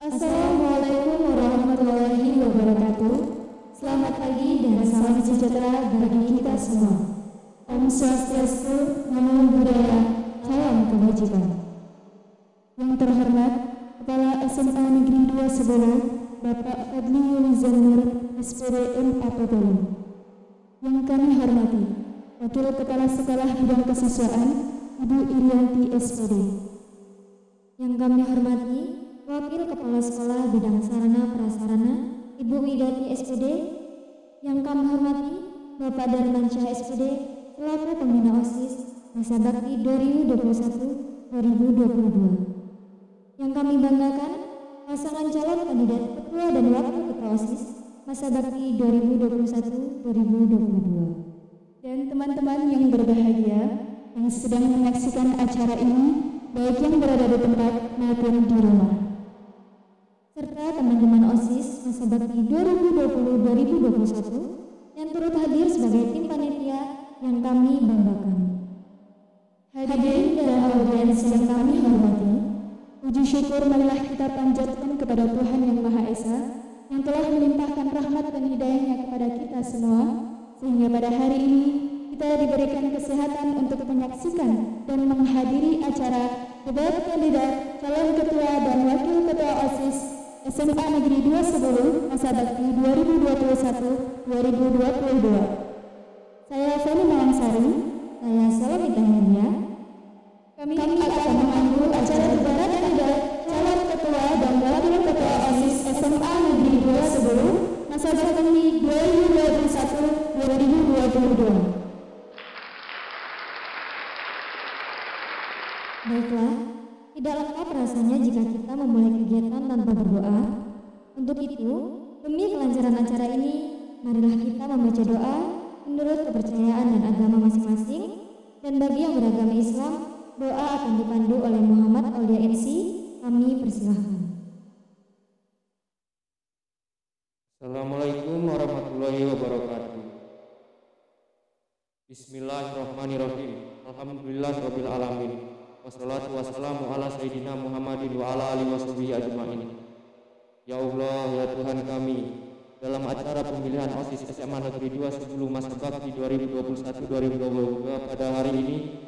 Assalamualaikum warahmatullahi wabarakatuh. Selamat pagi dan salam sejahtera bagi kita semua. Om Swastiastu, Namo Buddhaya, salam kebajikan. Yang terhormat Kepala SMA Negeri 2 Sebolo, Bapak Fadli Yulizan Nur, SPD MAPTN. Yang kami hormati Wakil Kepala Sekolah Bidang Kesiswaan, Ibu Irianti SPD. Yang kami hormati Wakil Kepala Sekolah Bidang Sarana Prasarana, Ibu Widati SPD. Yang kami hormati Bapak Darmansyah SPD selaku Pembina OSIS Masa Bakti 2021-2022. Yang kami banggakan pasangan calon kandidat Ketua dan Wakil Ketua OSIS Masa Bakti 2021-2022. Dan teman-teman yang berbahagia yang sedang menyaksikan acara ini, baik yang berada di tempat maupun di rumah, serta teman-teman OSIS Masa Bakti 2020-2021 yang turut hadir sebagai tim panitia yang kami banggakan. Hadirin dan audiens yang kami hormati, puji syukur marilah kita panjatkan kepada Tuhan Yang Maha Esa yang telah melimpahkan rahmat dan hidayahnya kepada kita semua, sehingga pada hari ini kita diberikan kesehatan untuk menyaksikan dan menghadiri acara debat kandidat calon ketua dan wakil ketua OSIS SMA Negeri 2 Sebolo Masa Bakti 2021-2022. Saya Feni Malangsari, saya Salomita Hindia. Kami akan memandu acara debat kandidat calon ketua dan wakil ketua OSIS SMA Negeri 2 Sebolo Masa Bakti 2021-2022. Baiklah, tidak lengkap rasanya jika kita memulai kegiatan tanpa berdoa. Untuk itu, demi kelancaran acara ini, marilah kita membaca doa menurut kepercayaan dan agama masing-masing. Dan bagi yang beragama Islam, doa akan dipandu oleh Muhammad Aulia MC. Kami persilahkan. Assalamualaikum warahmatullahi wabarakatuh. Bismillahirrahmanirrahim. Alhamdulillahirabbil alamin. Wassalatu wassalamu ala sayyidina Muhammadin wa ala alihi washabihi ajmain. Ya Allah, ya Tuhan kami, dalam acara pemilihan OSIS SMA Negeri 2 Sebolo Masa Bakti 2021-2022 pada hari ini,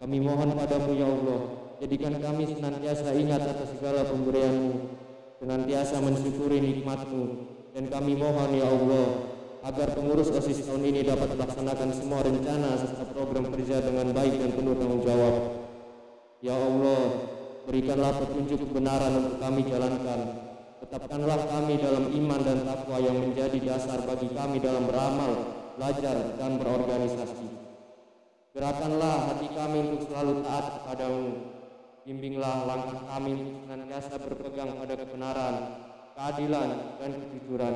kami mohon padamu ya Allah, jadikan kami senantiasa ingat atas segala pemberian-Mu, senantiasa mensyukuri nikmat-Mu, dan kami mohon ya Allah, agar pengurus OSIS tahun ini dapat melaksanakan semua rencana serta program kerja dengan baik dan penuh tanggung jawab. Ya Allah, berikanlah petunjuk kebenaran untuk kami jalankan. Tetapkanlah kami dalam iman dan takwa yang menjadi dasar bagi kami dalam beramal, belajar, dan berorganisasi. Gerakanlah hati kami untuk selalu taat kepadamu. Bimbinglah langkah kami untuk senantiasa berpegang pada kebenaran, keadilan, dan kejujuran.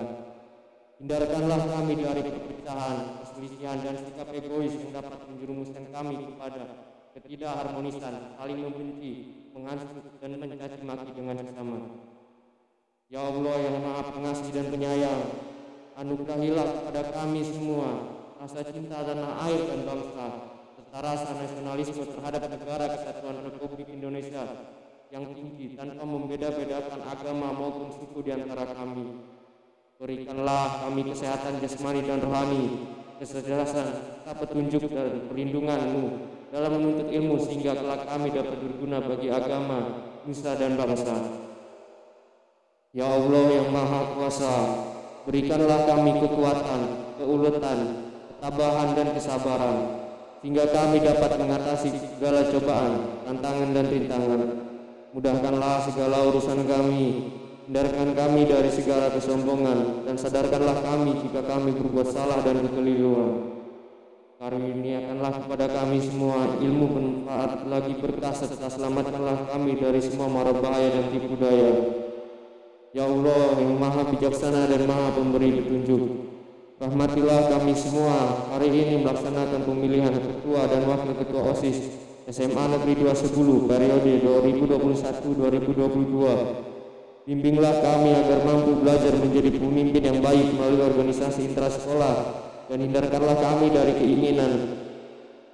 Hindarkanlah kami dari perpecahan, perselisihan, dan sikap egois yang dapat menjerumuskan kami kepada ketidakharmonisan, saling membenci, menghasut, dan mencaci maki dengan sesama. Ya Allah yang Maha Pengasih dan Penyayang, anugerahilah kepada kami semua rasa cinta tanah air dan bangsa, serta rasa nasionalisme terhadap negara kesatuan Republik Indonesia yang tinggi tanpa membeda-bedakan agama maupun suku di antara kami. Berikanlah kami kesehatan jasmani dan rohani, kecerdasan, serta petunjuk dan perlindungan-Mu dalam menuntut ilmu sehingga kelak kami dapat berguna bagi agama, nusa, dan bangsa. Ya Allah yang Maha Kuasa, berikanlah kami kekuatan, keuletan, ketabahan, dan kesabaran, sehingga kami dapat mengatasi segala cobaan, tantangan, dan rintangan. Mudahkanlah segala urusan kami, hindarkan kami dari segala kesombongan, dan sadarkanlah kami jika kami berbuat salah dan kekeliruan. Karuniakanlah kepada kami semua ilmu bermanfaat lagi berkah, serta selamatkanlah kami dari semua mara bahaya dan tipu daya. Ya Allah yang Maha Bijaksana dan Maha Pemberi petunjuk, rahmatilah kami semua hari ini melaksanakan pemilihan ketua dan wakil ketua OSIS SMA Negeri 2 Sebolo periode 2021-2022. Bimbinglah kami agar mampu belajar menjadi pemimpin yang baik melalui organisasi intrasekolah, dan hindarkanlah kami dari keinginan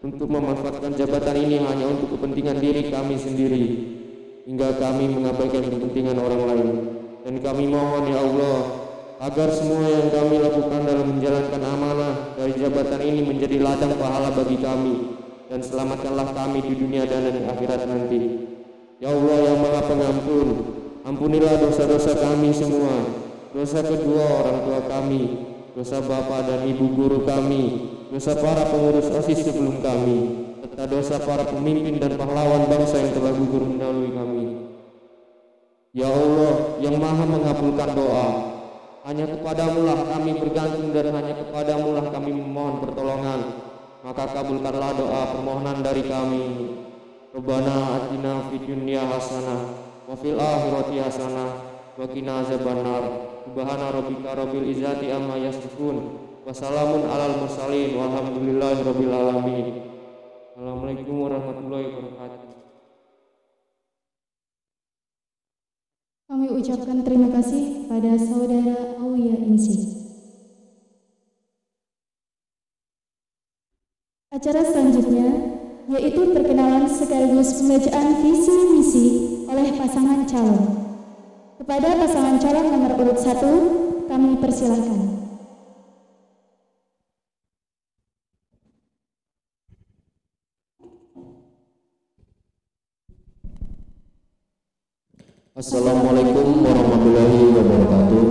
untuk memanfaatkan jabatan ini hanya untuk kepentingan diri kami sendiri, hingga kami mengabaikan kepentingan orang lain. Dan kami mohon ya Allah, agar semua yang kami lakukan dalam menjalankan amanah dari jabatan ini menjadi ladang pahala bagi kami, dan selamatkanlah kami di dunia dan di akhirat nanti. Ya Allah yang Maha Pengampun, ampunilah dosa-dosa kami semua, dosa kedua orang tua kami, dosa bapak dan ibu guru kami, dosa para pengurus OSIS sebelum kami, serta dosa para pemimpin dan pahlawan bangsa yang telah gugur mendahului kami. Ya Allah yang Maha mengabulkan doa, hanya kepadamulah kami bergantung dan hanya kepadamulah kami memohon pertolongan. Maka kabulkanlah doa permohonan dari kami. Rabbana atina fid dunya hasanah wa fil akhirati hasanah wa qina azabannar. Subhana rabbika rabbil izzati amma yasifun wa salamun alal mursalin walhamdulillahi rabbil alamin. Assalamualaikum warahmatullahi wabarakatuh. Kami ucapkan terima kasih pada Saudara Aulia Insi. Acara selanjutnya yaitu perkenalan sekaligus pembacaan visi misi oleh pasangan calon. Kepada pasangan calon nomor urut 1, kami persilahkan. Assalamualaikum warahmatullahi wabarakatuh.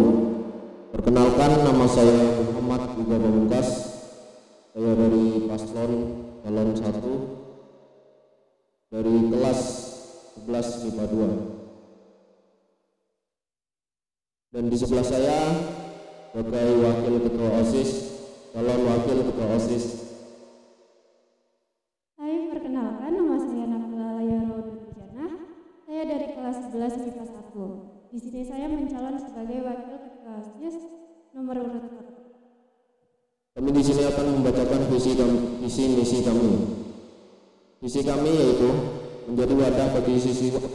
Perkenalkan, nama saya Muhammad Juga Pamungkas. Saya dari paslon calon 1 dari kelas 11 MIPA 2. Dan di sebelah saya sebagai wakil ketua OSIS, calon wakil ketua OSIS. Hai, perkenalkan, nama saya Nabila Layaro Durjana. Saya dari kelas 11 MIPA 1. Di sini saya mencalon sebagai wakil ketua OSIS nomor urut 1. Kami di sini akan membacakan visi misi kami. Visi kami yaitu menjadi wadah bagi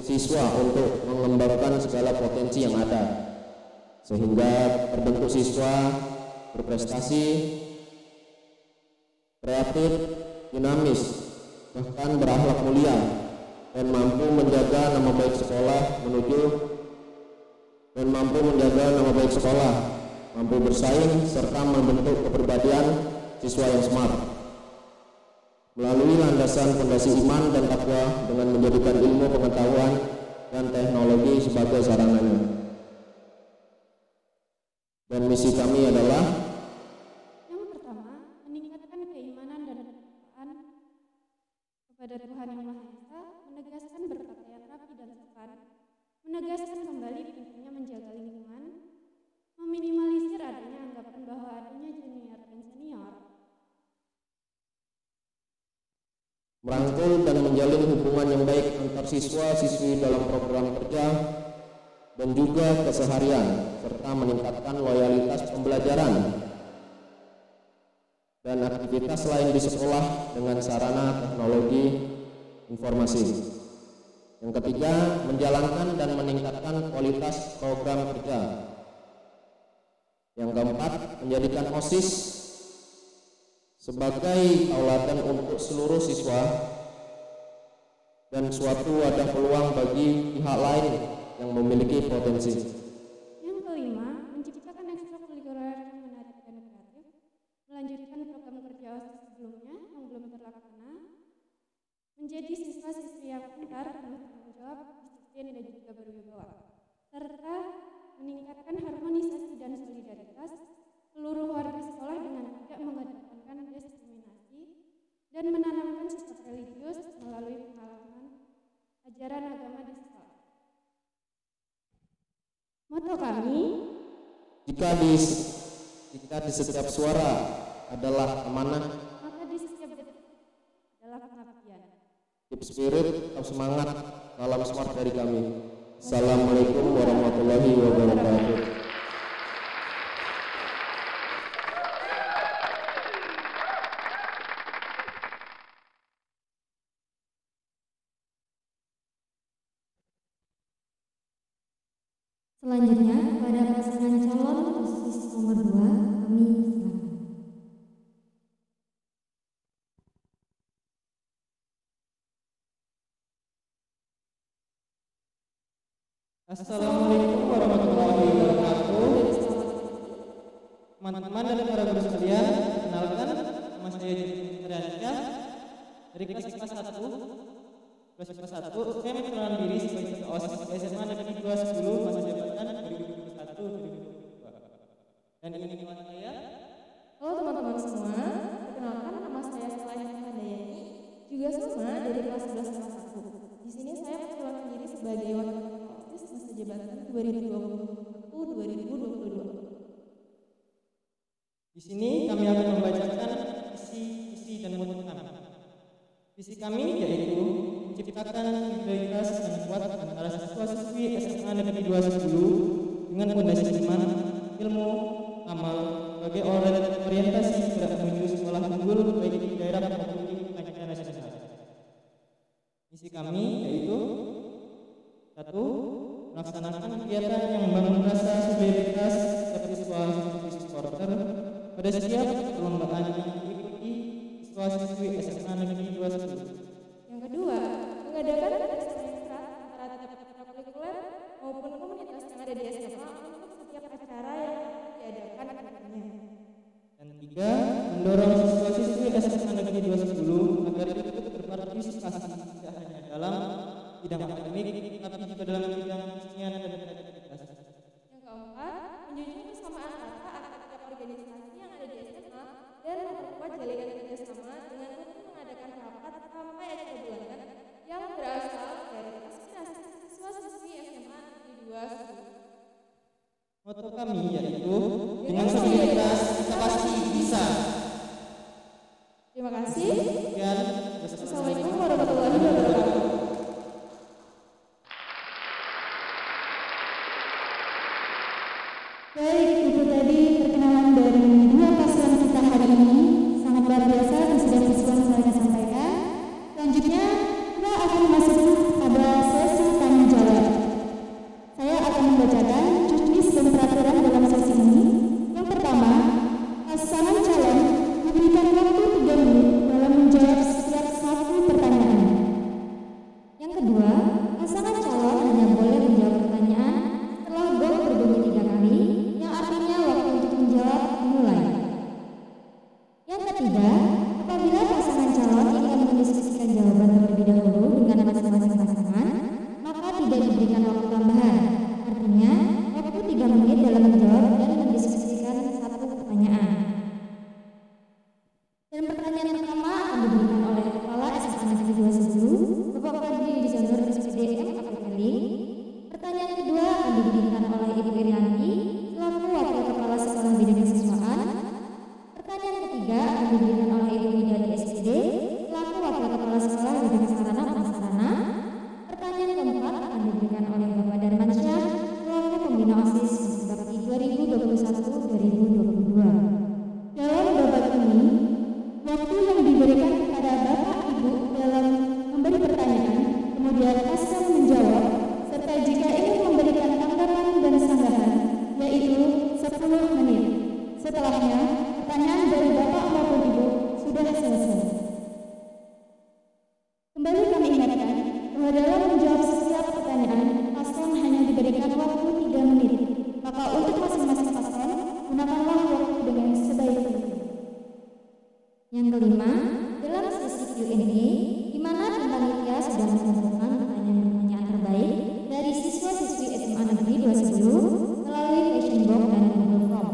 siswa untuk mengembangkan segala potensi yang ada, sehingga terbentuk siswa berprestasi, kreatif, dinamis, bahkan berakhlak mulia, dan mampu menjaga nama baik sekolah, mampu bersaing, serta membentuk kepribadian siswa yang smart melalui landasan fondasi iman dan takwa dengan menjadikan ilmu pengetahuan dan teknologi sebagai sarananya. Dan misi kami adalah Yang pertama, meningkatkan keimanan dan ketakwaan kepada Tuhan Yang Maha Esa, menegaskan berpakaian rapi dan sopan, menegaskan kembali pentingnya menjaga lingkungan, meminimalisir adanya anggapan bahwa adanya junior dan senior, merangkul dan menjalin hubungan yang baik antar siswa-siswi dalam program kerja dan juga keseharian, serta meningkatkan loyalitas pembelajaran dan aktivitas lain di sekolah dengan sarana teknologi informasi. Yang ketiga, menjalankan dan meningkatkan kualitas program kerja. Yang keempat, menjadikan OSIS sebagai tauladan untuk seluruh siswa dan suatu wadah peluang bagi pihak lain yang memiliki potensi. Yang kelima, menciptakan ekstrakurikuler yang menarik dan kreatif, melanjutkan program kerja OSIS sebelumnya yang belum terlaksana, menjadi siswa-siswi yang pintar, penuh tanggung jawab, disiplin dan juga berwibawa, serta meningkatkan harmonisasi dan solidaritas seluruh warga sekolah dengan tidak mengedepankan diskriminasi dan menanamkan sikap religius melalui pengalaman ajaran agama di sekolah. Moto kami, Jika di setiap suara adalah amanah, maka di setiap detik adalah pengabdian. keep spirit, tetap semangat, salam smart dari kami. Assalamualaikum warahmatullahi wabarakatuh. Selanjutnya, pada pasangan calon OSIS nomor 2, kami silakan. Assalamualaikum warahmatullahi wabarakatuh. Teman-teman dan para guru sekalian, kenalkan nama saya Jepun Triansyah dari kelas IPA 1. Kelas IPA 1, saya memperkenalkan diri sebagai ketua OSIS SMA Negeri 210 masa jabatan 2021-2022. Dan ini teman saya. Halo teman-teman semua, perkenalkan nama saya Selain Handayani, juga sama dari kelas 11 kelas 1. Di sini saya memperkenalkan diri sebagai wakil ketua OSIS masa jabatan 2021-2022. Di sini kami akan membacakan visi dan moto kami. Visi kami yaitu menciptakan solidaritas yang kuat antara siswa-siswi SMA Negeri 210 dengan fondasi iman, ilmu, amal sebagai orientasi gerak menuju sekolah unggul baik di daerah maupun di kancah nasional. Misi kami yaitu 1. Melaksanakan kegiatan yang membangun rasa solidaritas setiap siswa-siswi supporter pada setiap perlombaan yang diikuti siswa-siswi SMA Negeri 210. Yang kedua, mengadakan ekstra antara tiap kurikuler maupun komunitas yang ada di SMA untuk setiap acara yang diadakan nantinya. Dan 3. Mendorong siswa-siswi SMA Negeri 210 agar ikut berpartisipasi tidak hanya dalam bidang akademik, tapi juga dalam bidang kesenian dan kreativitas. Yang keempat, menjunjung kesamaan rata antara tiap organisasi yang ada di SMA dan memperkuat jaringan kerjasama dengan rutin mengadakan rapat sampai acara bulanan yang berasal dari aspirasi siswa-siswi SMA Negeri 210. Moto kami yaitu dengan solidaritas kita pasti bisa. Terima kasih. Sekian. Assalamualaikum warahmatullahi wabarakatuh. Baik, itu tadi perkenalan dari dua paslon kita hari ini. Sangat luar biasa visi-visi yang mereka sampaikan. Selanjutnya kita akan masuk pada sesi tanya jawab. Saya akan membacakan juknis dan peraturan dalam sesi ini. Yang pertama, pasangan calon diberikan waktu 3 menit dalam menjawab setiap satu pertanyaan. Yang kedua, pasangan calon hanya boleh menjawab pertanyaan setelah gong berbunyi 3 kali, yang artinya waktu untuk menjawab dimulai. Yang ketiga, apabila pasangan calon ingin mendiskusikan jawaban terlebih dahulu dengan masing-masing pasangan, maka tidak diberikan waktu tambahan. Artinya, waktu 3 menit dalam menjawab dan mendiskusikan satu pertanyaan. Dan pertanyaan pertama akan diberikan oleh Kepala SMA Negeri 210, Bapak Fadli Disanur SPDM APPLI. Pertanyaan kedua akan diberikan oleh Ibu Irianti, selaku Wakil Kepala Sekolah Bidang Kesiswaan. Pertanyaan ketiga akan diberikan oleh Ibu Widadi SPD, selaku Wakil Kepala Sekolah Bidang Sarana Prasarana. Pertanyaan keempat akan diberikan oleh Bapak Darmansyah, selaku Pembina OSIS Bakti 2021-2022. Dalam babak ini, waktu yang diberikan kepada Bapak Ibu dalam memberi pertanyaan, kemudian pasangan menjawab, serta jika ingin memberikan tanggapan dan sanggahan, yaitu 10 menit. Setelahnya, pertanyaan dari Bapak maupun Ibu sudah selesai. Kembali kami ingatkan bahwa dalam menjawab setiap pertanyaan, paslon hanya diberikan waktu 3 menit. Maka untuk masing-masing paslon, gunakanlah waktu dengan sebaik-baiknya. Yang kelima, dalam sesi Q&A, di mana tim panitia sudah mengumpulkan pertanyaan-pertanyaan terbaik dari siswa-siswi SMA Negeri 210 melalui question box dan Google Form.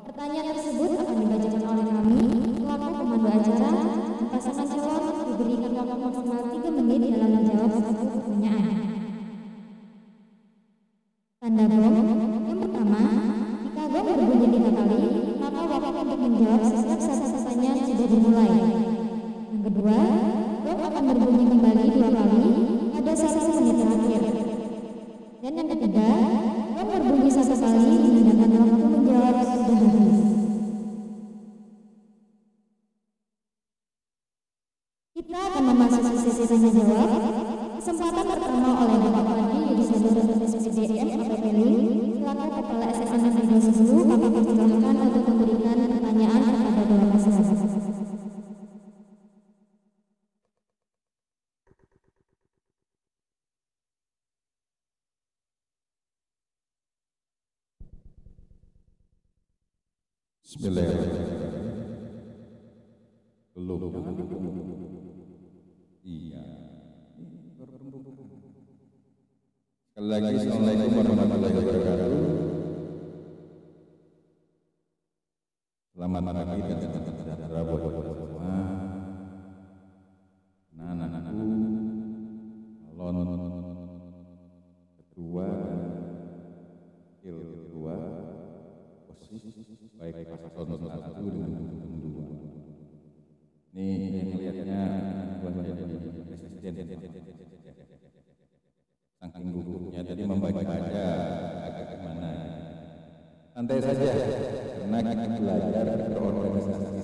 Pertanyaan tersebut akan dibacakan oleh kami selaku pemandu acara, dan pasangan calon diberikan waktu maksimal 3 menit dalam menjawab satu pertanyaan. Tanda gong. Yang pertama, jika gong berbunyi 3 kali, maka waktu untuk menjawab setiap satu pertanyaan sudah dimulai. Yang kedua, gong akan berbunyi kembali 2 kali pada 1 menit terakhir. Dan yang ketiga, gong berbunyi 1 kali menandakan waktu menjawab sudah habis. Kita akan memasuki sesi tanya jawab. Kesempatan pertama oleh Bapak Fadli Disanur SPDM APPLI, selaku Kepala SMA Negeri 210, kami persilahkan untuk memberikan pertanyaan kepada dua paslon. Bismillahirrahmanirrahim. Belum. Iya. Sekali lagi, Assalamualaikum warahmatullahi wabarakatuh. Selamat pagi dan selamat sejahtera buat kita semua. Anak-anakku, calon ketua dan wakil ketua OSIS, baik paslon 1 dengan paslon 2. Ini melihatnya buat jadi presiden. Saking gugupnya tadi membaca agak gimana. Santai saja, karena kita belajar berorganisasi.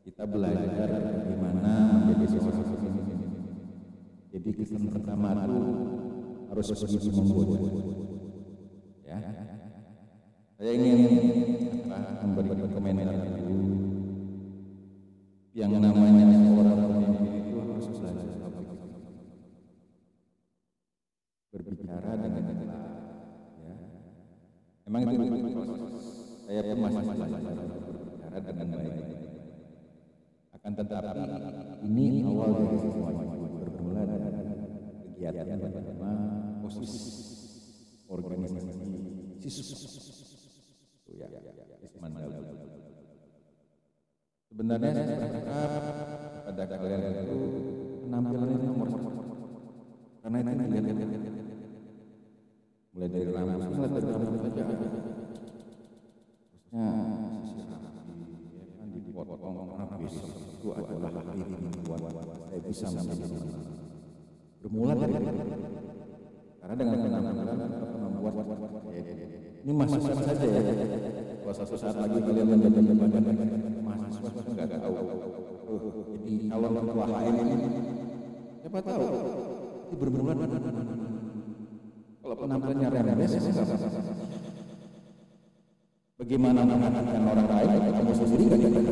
Kita belajar bagaimana menjadi seorang pemimpin. Jadi kesan pertama itu harus begitu membuat. Ya, saya ingin memberikan komentar dulu. Yang namanya seorang pemimpin itu harus belajar berbicara dengan jelas. Ya. Emang itu saya pun masih belajar berbicara dengan baik. Akan tetapi ini awal dari semuanya, bermula dari kegiatan pertama OSIS, organisasi siswa. Ya, sebenarnya saya berharap pada kalian itu penampilannya nomor satu, karena itu dilihat mulai dari rambut, mulai dari rambut saja. Terusnya sisi rapi, ya kan dipotong karena besok itu adalah hari perempuan. Saya bisa menjadi bermula dari karena dengan penampilan dapat membuat ini masukan saja ya. Kalau suatu saat lagi kalian menjadi bagian mahasiswa nggak tahu. Jadi kalau ketua HM ini siapa tahu ini bermula kalau penampilannya remeh nggak apa-apa. Bagaimana mengatakan orang lain kamu sendiri nggak jadi.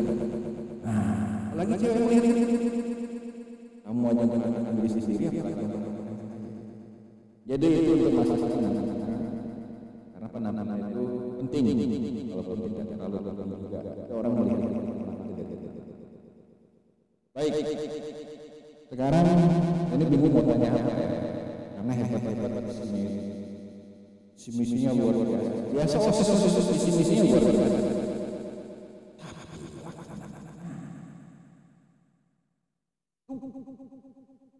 Nah, lagi cewek melihat kamu aja mengatakan diri sendiri apalagi. Jadi itu untuk masalah karena penampilan itu penting. Walaupun tidak terlalu penting juga, orang melihat. Baik. Sekarang ini bingung mau tanya apa ya? Karena hebat-hebat visi misinya luar biasa. Biasa visi misinya luar biasa.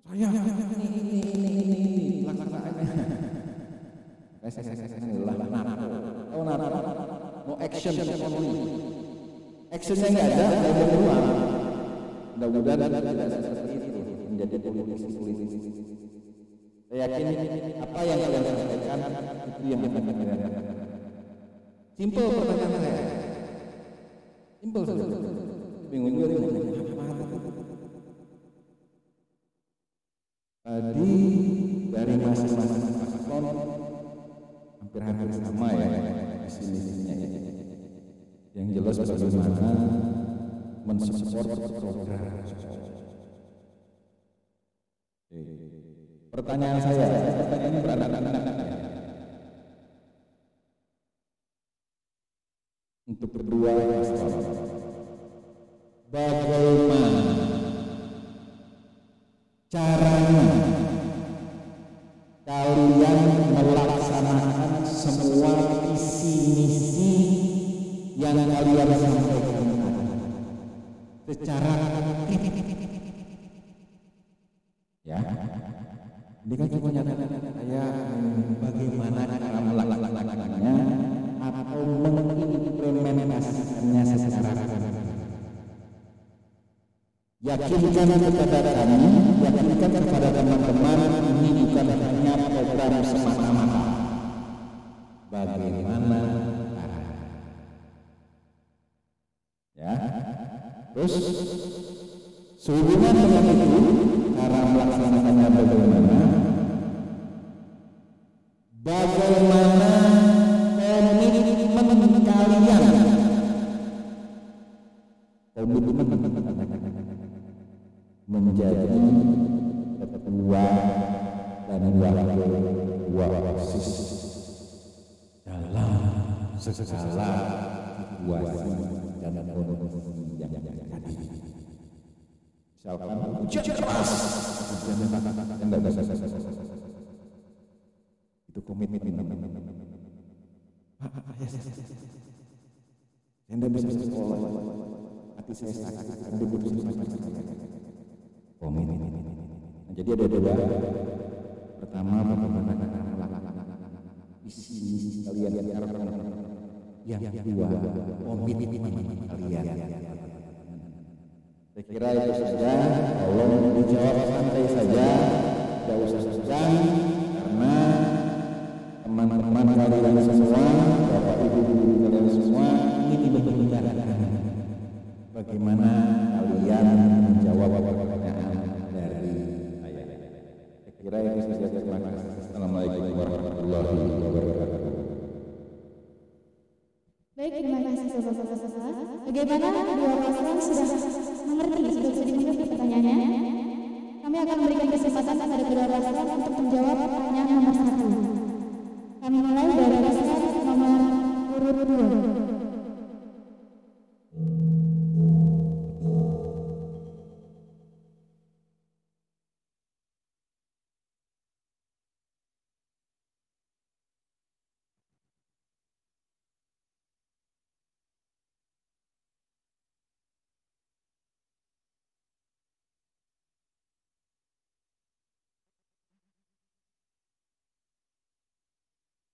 Saya ini laksanaannya. Mau action actionnya nggak ada, mau keluar. Mudah-mudahan tidak seperti itu menjadi politisi. Saya yakin apa yang kalian sampaikan itu yang akan kalian lakukan. Simpel pertanyaan saya. Simpel saja. Bingung juga nih. Tadi dari masing-masing paslon hampir sama ya misinya ya. Yang jelas bagaimana mensupport program. Pertanyaan saya, pertanyaan ini beranak-anak ya. Untuk kedua paslon, bagaimana caranya kalian melaksanakan semua visi misi yang kalian sampaikan secara ya. Ini kan cuma nyatakan saya bagaimana cara melaksanakannya atau mengimplementasikannya secara yakinkan kepada kami, yakinkan kepada teman-teman, ini bukan hanya program semata-mata. Bagaimana caranya? Ya. Terus sehubungan dengan itu, cara melaksanakannya bagaimana? Bagaimana komitmen kalian? Menjadi ketua dan wakil ketua OSIS dalam segala situasi dan kondisi yang terjadi. Misalkan hujan deras, yang nggak bisa, itu komitmen. Pak, saya nggak bisa sekolah, hati saya sakit, karena diputusin pacar saya. Komitmen. Nah, jadi ada dua. Pertama, bagaimana isi kalian yang kedua, komitmen kalian. Saya kira itu saja. Tolong dijawab santai saja, tidak usah segan, karena teman-teman kalian semua, bapak ibu kalian semua ini berbicara bagaimana kalian menjawab pertanyaan dari saya. Saya kira itu saja. Terima kasih. Assalamualaikum warahmatullahi wabarakatuh. Baik, terima kasih Bapak-Bapak. Bagaimana kedua paslon sudah mengerti, sudah bisa dimengerti pertanyaannya? Kami akan memberikan kesempatan kepada kedua paslon untuk menjawab pertanyaan nomor 1. Kami mulai dari paslon nomor urut 2.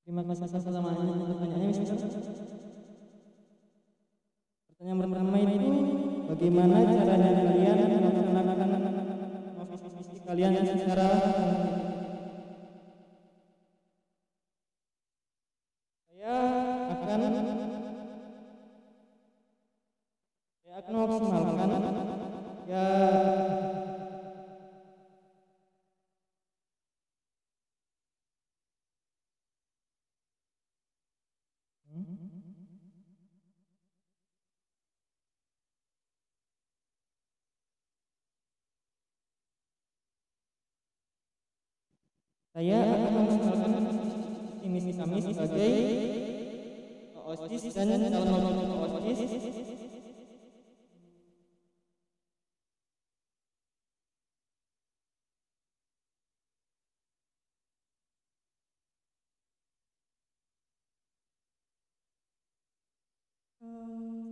Terima kasih atas pertanyaannya. Pertanyaan pertama itu, bagaimana caranya kalian melaksanakan visi kalian secara saya akan maksimalkan ya. Saya akan memaksimalkan misi kami sebagai OSIS dan calon OSIS.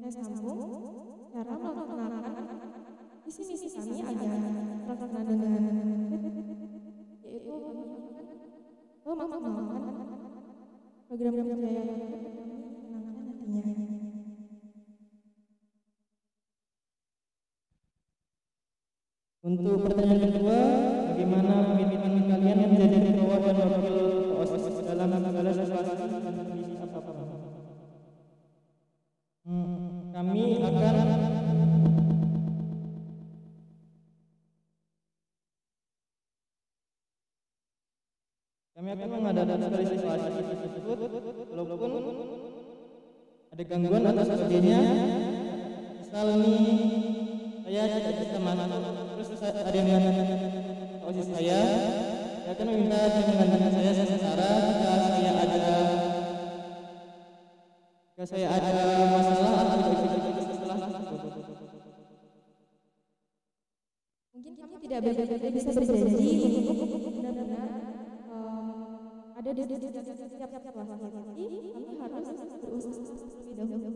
Saya sambung cara melaksanakan misi kami agar terlaksana dengan yaitu memaksimalkan program kerja yang nantinya. Untuk pertanyaan kedua, bagaimana komitmen kalian menjadi ketua dan wakil OSIS dalam segala sesuatu dan misi apapun? Kami akan menghadapi situasi tersebut walaupun ada gangguan atau sebagainya. Misal nih saya tidak bisa masuk, terus ada yang OSIS saya akan meminta menggantikan saya secara jika saya ada masalah atau setelah mungkin kami tidak bisa berjanji untuk benar-benar ada di setiap kelas, tapi kami harus berusaha terlebih dahulu.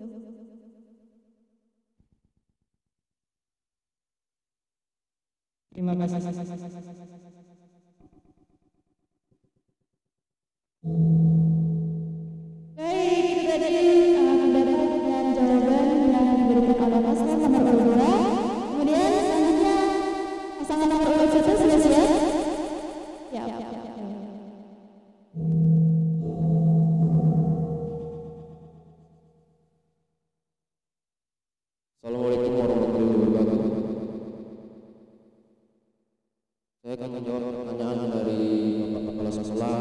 Terima kasih. Baik, itu tadi pendapat dan jawaban yang diberikan oleh paslon nomor urut 2. Kemudian selanjutnya pasangan nomor urut 1 sudah siap? Ya. Assalamualaikum warahmatullahi wabarakatuh. Saya akan menjawab pertanyaan dari Bapak Kepala Sekolah.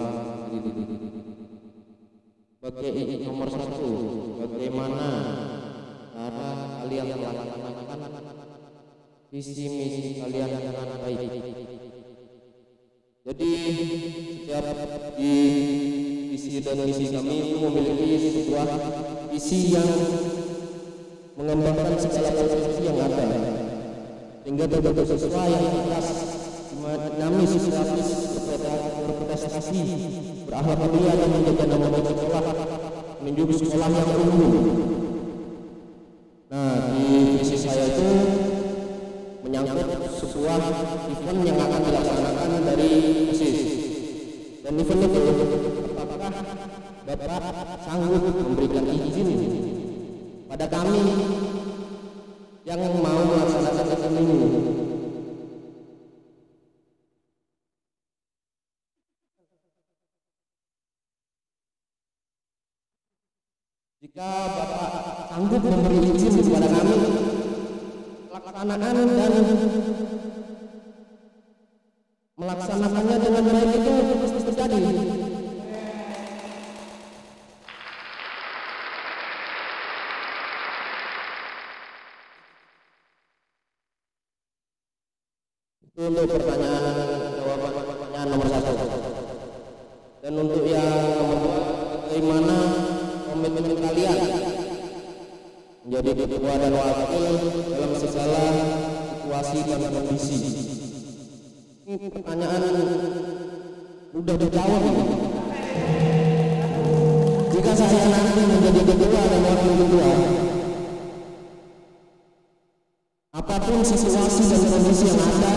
Bagi nomor 1, bagaimana cara kalian melaksanakan visi misi kalian dengan baik? Jadi setiap di visi dan misi kami itu memiliki sebuah visi yang mengembangkan segala potensi yang ada, sehingga terbentuk siswa yang ikhlas, dinamis, kreatif, berprestasi, berakhlak mulia dan menjaga nama baik sekolah, menunjuk sekolah yang unggul. Nah, di visi saya itu menyangkut sebuah event yang akan dilaksanakan dari OSIS. Dan event itu, apakah Bapak sanggup memberikan izin pada kami yang mau melaksanakan event ini? Jika Bapak sanggup memberi izin kepada kami, pelaksanaan dan melaksanakannya dengan baik itu pasti terjadi. Itu untuk jawaban pertanyaan nomor 1. Dan untuk yang nomor 2, bagaimana komitmen kalian menjadi ketua dan wakil dalam segala situasi dan kondisi? Ini pertanyaan mudah dijawab. Jika saya nanti menjadi ketua dan wakil ketua, apapun situasi dan kondisi yang ada,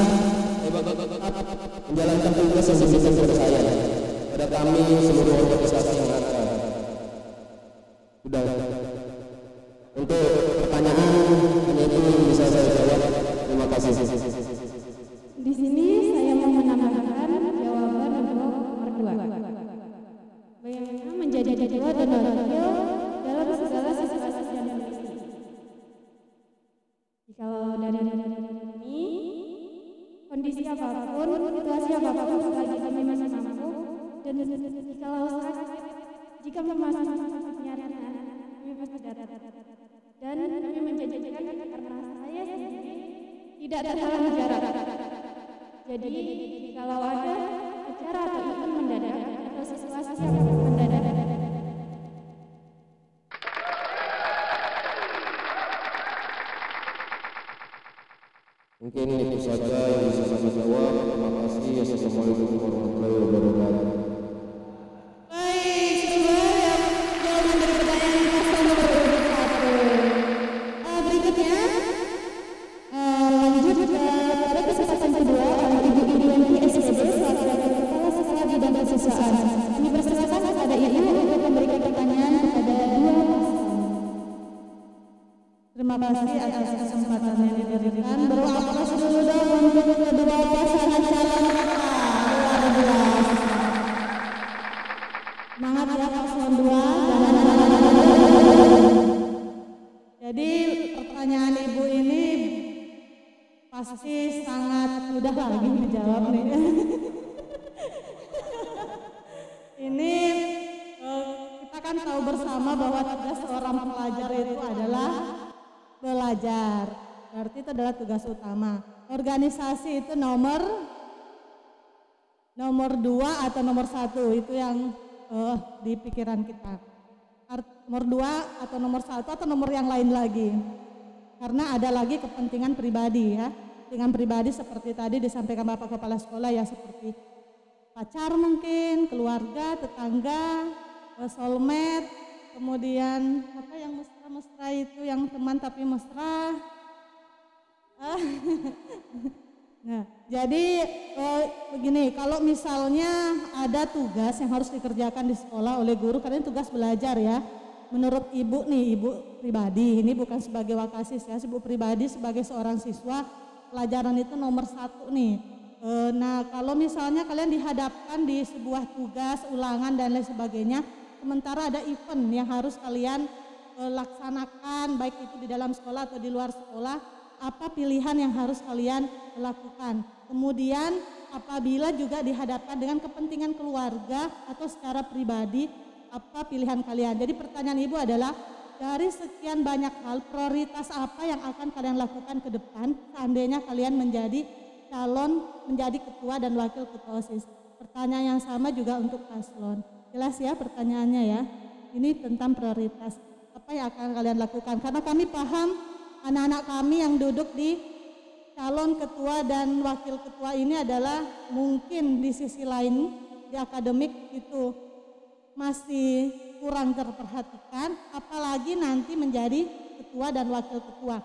menjalankan tugas yang diberikan kepada saya, pada kami seluruh organisasi yang ada. Sudah. Untuk pertanyaan hanya itu yang bisa saya jawab. Terima kasih. Di sini saya mau menambahkan jawaban untuk nomor 2. Bagaimana menjadi ketua dan wakil dalam segala situasi dan kondisi? Kalau dari ini, kondisi apapun, situasi apapun, selagi kami masih mampu, dan kalau sakit, jika masih nyari, kami pasti datang. Dan kami menjanjikan karena saya sendiri tidak terhalang jarak. Jadi kalau ada acara atau event mendadak atau situasi yang mendadak, mungkin itu saja yang bisa kami jawab. Terima kasih. Assalamualaikum warahmatullahi wabarakatuh. baik, sebuah jawaban dari pertanyaan paslon nomor 1. Berikutnya lanjut pada kesempatan kedua oleh Ibu Irianti SPD selaku Wakil Kepala Sekolah Bidang Kesiswaan. Kami persilakan kepada Ibu untuk memberikan pertanyaan kepada dua paslon. Terima kasih atas kesempatan yang diberikan. Beraplaus dulu dong untuk kedua pasangan calon kita. Luar biasa. Semangat ya paslon 2. Jadi pertanyaan Ibu ini pasti sangat mudah lagi dijawab nih. Ini kita kan tahu bersama bahwa tugas seorang pelajar itu adalah belajar. Berarti itu adalah tugas utama. Organisasi itu nomor 2 atau nomor 1 itu yang di pikiran kita. Nomor 2 atau nomor 1 atau nomor yang lain lagi. Karena ada lagi kepentingan pribadi ya. Kepentingan pribadi seperti tadi disampaikan Bapak Kepala Sekolah ya, seperti pacar mungkin, keluarga, tetangga, soulmate, kemudian apa yang mesra itu yang teman tapi mesra. Nah, jadi begini, kalau misalnya ada tugas yang harus dikerjakan di sekolah oleh guru, karena ini tugas belajar ya. Menurut Ibu nih, Ibu pribadi, ini bukan sebagai wakasis ya, Ibu pribadi sebagai seorang siswa, pelajaran itu nomor 1 nih. Nah, kalau misalnya kalian dihadapkan di sebuah tugas, ulangan dan lain sebagainya, sementara ada event yang harus kalian laksanakan, baik itu di dalam sekolah atau di luar sekolah, apa pilihan yang harus kalian lakukan. Kemudian apabila juga dihadapkan dengan kepentingan keluarga atau secara pribadi, apa pilihan kalian. Jadi pertanyaan Ibu adalah, dari sekian banyak hal, prioritas apa yang akan kalian lakukan ke depan seandainya kalian menjadi calon menjadi ketua dan wakil ketua OSIS. Pertanyaan yang sama juga untuk paslon. Jelas ya pertanyaannya ya. Ini tentang prioritas. Apa apa yang akan kalian lakukan. Karena kami paham anak-anak kami yang duduk di calon ketua dan wakil ketua ini adalah mungkin di sisi lain di akademik itu masih kurang terperhatikan, apalagi nanti menjadi ketua dan wakil ketua.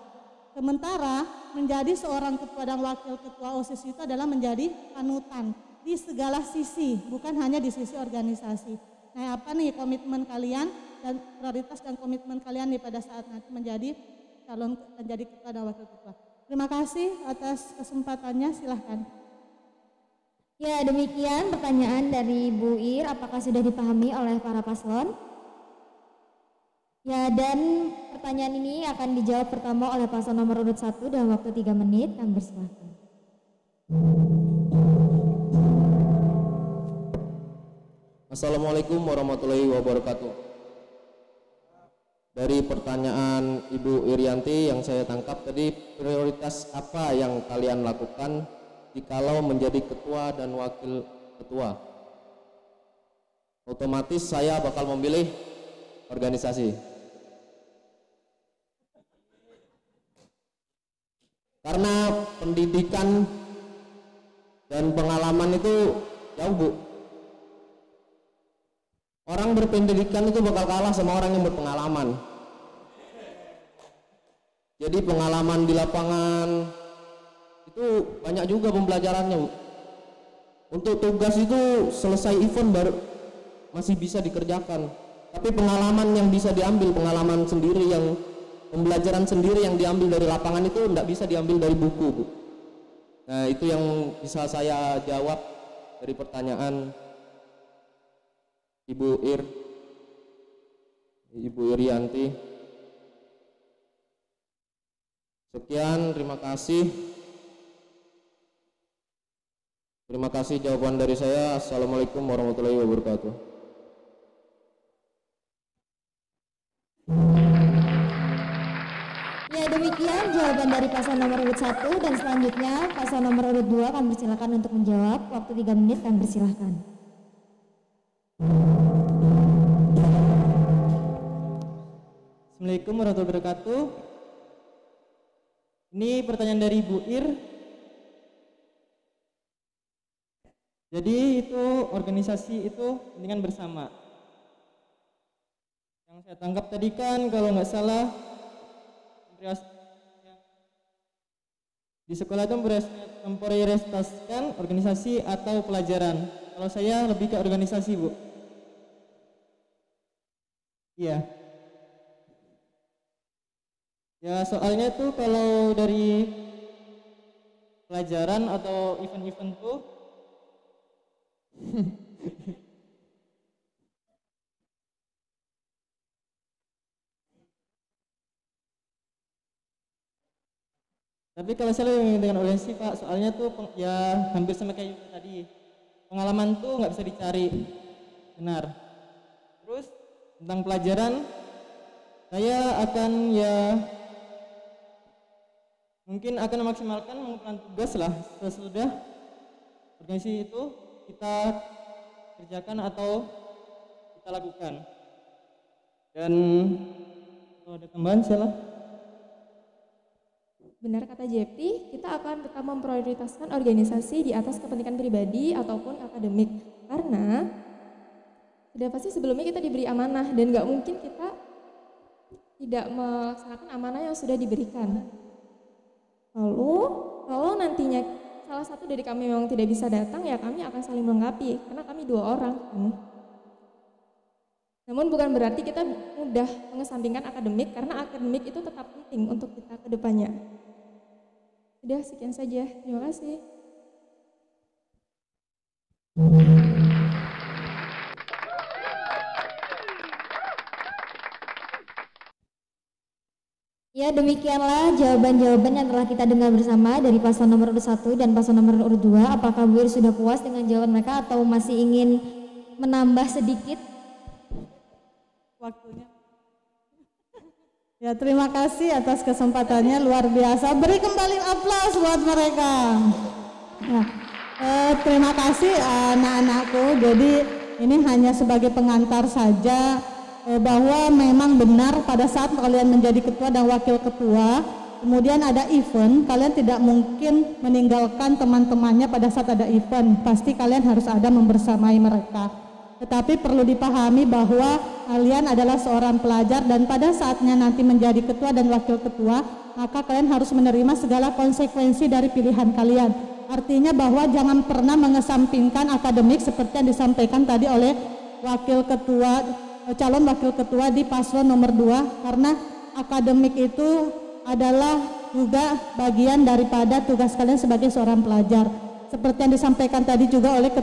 Sementara menjadi seorang ketua dan wakil ketua OSIS itu adalah menjadi panutan di segala sisi, bukan hanya di sisi organisasi. Nah, apa nih komitmen kalian dan prioritas dan komitmen kalian nih pada saat nanti menjadi calon menjadi ketua dan wakil ketua. Terima kasih atas kesempatannya, silahkan. Ya, demikian pertanyaan dari Bu Ir. Apakah sudah dipahami oleh para paslon? Ya, dan pertanyaan ini akan dijawab pertama oleh paslon nomor urut 1 dalam waktu 3 menit. Kami persilahkan. Assalamualaikum warahmatullahi wabarakatuh. Dari pertanyaan Ibu Irianti yang saya tangkap tadi, prioritas apa yang kalian lakukan jikalau menjadi ketua dan wakil ketua? Otomatis saya bakal memilih organisasi. Karena pendidikan dan pengalaman itu jauh, Bu. Orang berpendidikan itu bakal kalah sama orang yang berpengalaman. Jadi pengalaman di lapangan itu banyak juga pembelajarannya, Bu. Untuk tugas itu selesai event baru masih bisa dikerjakan. Tapi pengalaman yang bisa diambil, pengalaman sendiri yang pembelajaran sendiri yang diambil dari lapangan itu tidak bisa diambil dari buku, Bu. Nah, itu yang bisa saya jawab dari pertanyaan Ibu Irianti. Sekian, terima kasih. Terima kasih jawaban dari saya. Assalamualaikum warahmatullahi wabarakatuh. Ya, demikian jawaban dari paslon nomor urut 1 dan selanjutnya paslon nomor urut 2 kami persilakan untuk menjawab. Waktu 3 menit kami persilahkan. Assalamualaikum warahmatullahi wabarakatuh. Ini pertanyaan dari Bu Ir. Jadi itu organisasi itu kepentingan bersama. Yang saya tangkap tadi kan kalau nggak salah di sekolah itu memprioritaskan organisasi atau pelajaran. Kalau saya lebih ke organisasi, Bu. Iya. Ya, soalnya tuh kalau dari pelajaran atau event-event tuh tapi kalau saya lebih dengan organisasi, Pak, soalnya tuh ya hampir sama kayak tadi, pengalaman tuh nggak bisa dicari, benar. Terus tentang pelajaran, saya akan ya mungkin akan memaksimalkan mengumpulkan tugas lah sesudah organisasi itu kita kerjakan atau kita lakukan. Dan kalau ada tambahan salah. Benar kata Jepti, kita akan tetap memprioritaskan organisasi di atas kepentingan pribadi ataupun akademik. Karena sudah pasti sebelumnya kita diberi amanah dan nggak mungkin kita tidak melaksanakan amanah yang sudah diberikan. Lalu kalau nantinya salah satu dari kami memang tidak bisa datang, ya kami akan saling melengkapi karena kami 2 orang. Namun bukan berarti kita mudah mengesampingkan akademik karena akademik itu tetap penting untuk kita ke depannya. Sudah, sekian saja. Terima kasih. Ya, demikianlah jawaban-jawaban yang telah kita dengar bersama dari paslon nomor urut 1 dan paslon nomor urut 2. Apakah Bu Ir sudah puas dengan jawaban mereka atau masih ingin menambah sedikit? Waktunya. Ya, terima kasih atas kesempatannya, luar biasa. Beri kembali aplaus buat mereka. Nah, terima kasih anak-anakku. Jadi ini hanya sebagai pengantar saja. bahwa memang benar pada saat kalian menjadi ketua dan wakil ketua, kemudian ada event, kalian tidak mungkin meninggalkan teman-temannya pada saat ada event. Pasti kalian harus ada membersamai mereka. Tetapi perlu dipahami bahwa kalian adalah seorang pelajar dan pada saatnya nanti menjadi ketua dan wakil ketua, maka kalian harus menerima segala konsekuensi dari pilihan kalian. Artinya bahwa jangan pernah mengesampingkan akademik seperti yang disampaikan tadi oleh calon wakil ketua di paslon nomor 2, karena akademik itu adalah juga bagian daripada tugas kalian sebagai seorang pelajar. Seperti yang disampaikan tadi juga oleh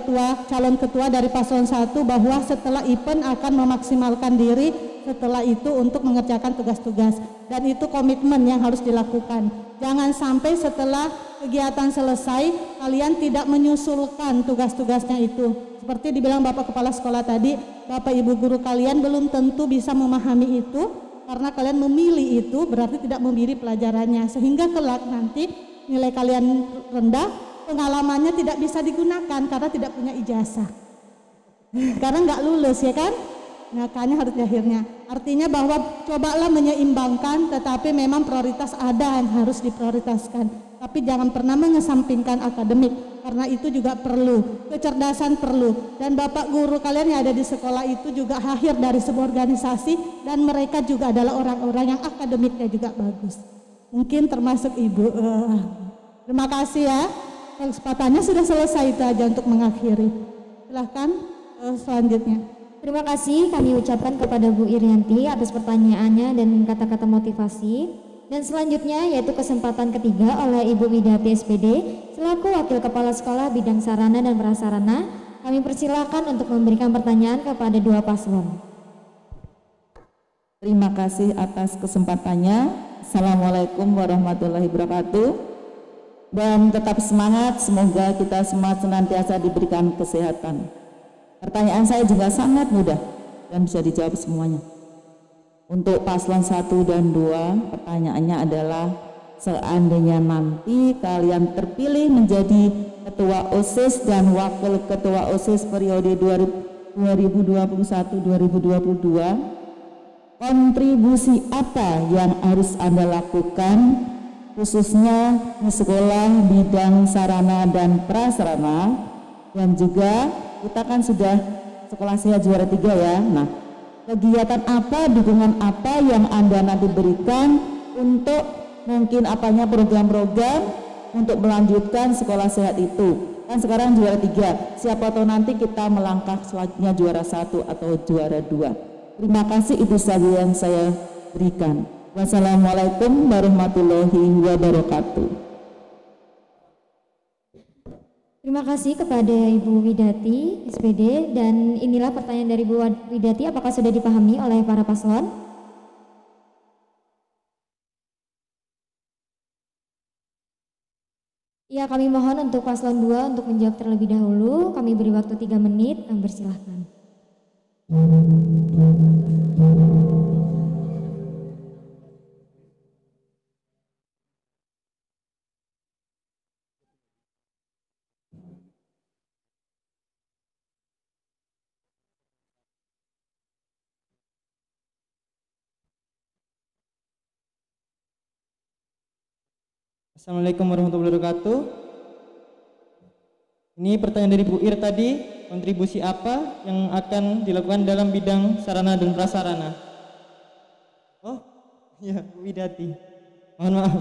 calon ketua dari paslon 1, bahwa setelah event akan memaksimalkan diri setelah itu untuk mengerjakan tugas-tugas, dan itu komitmen yang harus dilakukan. Jangan sampai setelah kegiatan selesai kalian tidak menyusulkan tugas-tugasnya itu. Seperti dibilang Bapak Kepala Sekolah tadi, Bapak Ibu guru kalian belum tentu bisa memahami itu, karena kalian memilih itu berarti tidak memilih pelajarannya, sehingga kelak nanti nilai kalian rendah, pengalamannya tidak bisa digunakan karena tidak punya ijazah, karena nggak lulus, ya kan? Makanya harus di akhirnya. Artinya bahwa cobalah menyeimbangkan, tetapi memang prioritas ada yang harus diprioritaskan. Tapi jangan pernah mengesampingkan akademik, karena itu juga perlu, kecerdasan perlu. Dan Bapak guru kalian yang ada di sekolah itu juga lahir dari sebuah organisasi, dan mereka juga adalah orang-orang yang akademiknya juga bagus. Mungkin termasuk Ibu. Terima kasih ya. Kesempatannya sudah selesai, itu aja untuk mengakhiri. Silahkan selanjutnya. Terima kasih kami ucapkan kepada Bu Irianti atas pertanyaannya dan kata-kata motivasi. Dan selanjutnya yaitu kesempatan ketiga oleh Ibu Widati SPD selaku Wakil Kepala Sekolah Bidang Sarana dan Prasarana. Kami persilakan untuk memberikan pertanyaan kepada dua paslon. Terima kasih atas kesempatannya. Assalamualaikum warahmatullahi wabarakatuh. Dan tetap semangat, semoga kita semua senantiasa diberikan kesehatan. Pertanyaan saya juga sangat mudah dan bisa dijawab semuanya. Untuk paslon 1 dan 2, pertanyaannya adalah seandainya nanti kalian terpilih menjadi ketua OSIS dan wakil ketua OSIS periode 2021-2022, kontribusi apa yang harus Anda lakukan khususnya di sekolah bidang sarana dan prasarana, dan juga kita kan sudah sekolah sehat juara 3 ya. Nah, kegiatan apa, dukungan apa yang Anda nanti berikan untuk mungkin apanya program-program untuk melanjutkan sekolah sehat itu. Kan sekarang juara 3, siapa tahu nanti kita melangkah selanjutnya juara 1 atau juara 2. Terima kasih, itu saja yang saya berikan. Wassalamualaikum warahmatullahi wabarakatuh. Terima kasih kepada Ibu Widati SPD, dan inilah pertanyaan dari Bu Widati, apakah sudah dipahami oleh para paslon? Ya, kami mohon untuk paslon 2 untuk menjawab terlebih dahulu. Kami beri waktu 3 menit, kami persilahkan. Assalamualaikum warahmatullahi wabarakatuh. Ini pertanyaan dari Bu Ir tadi, kontribusi apa yang akan dilakukan dalam bidang sarana dan prasarana? Oh, iya, Bu Widati. Mohon maaf.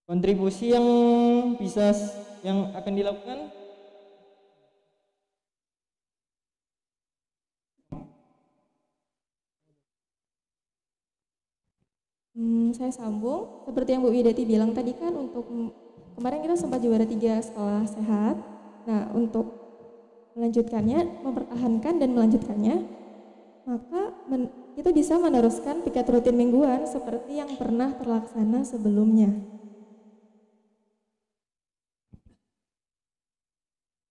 Kontribusi yang akan dilakukan, saya sambung seperti yang Bu Widati bilang tadi kan, untuk kemarin kita sempat juara 3 sekolah sehat. Nah, untuk melanjutkannya, mempertahankan dan melanjutkannya, maka kita bisa meneruskan piket rutin mingguan seperti yang pernah terlaksana sebelumnya.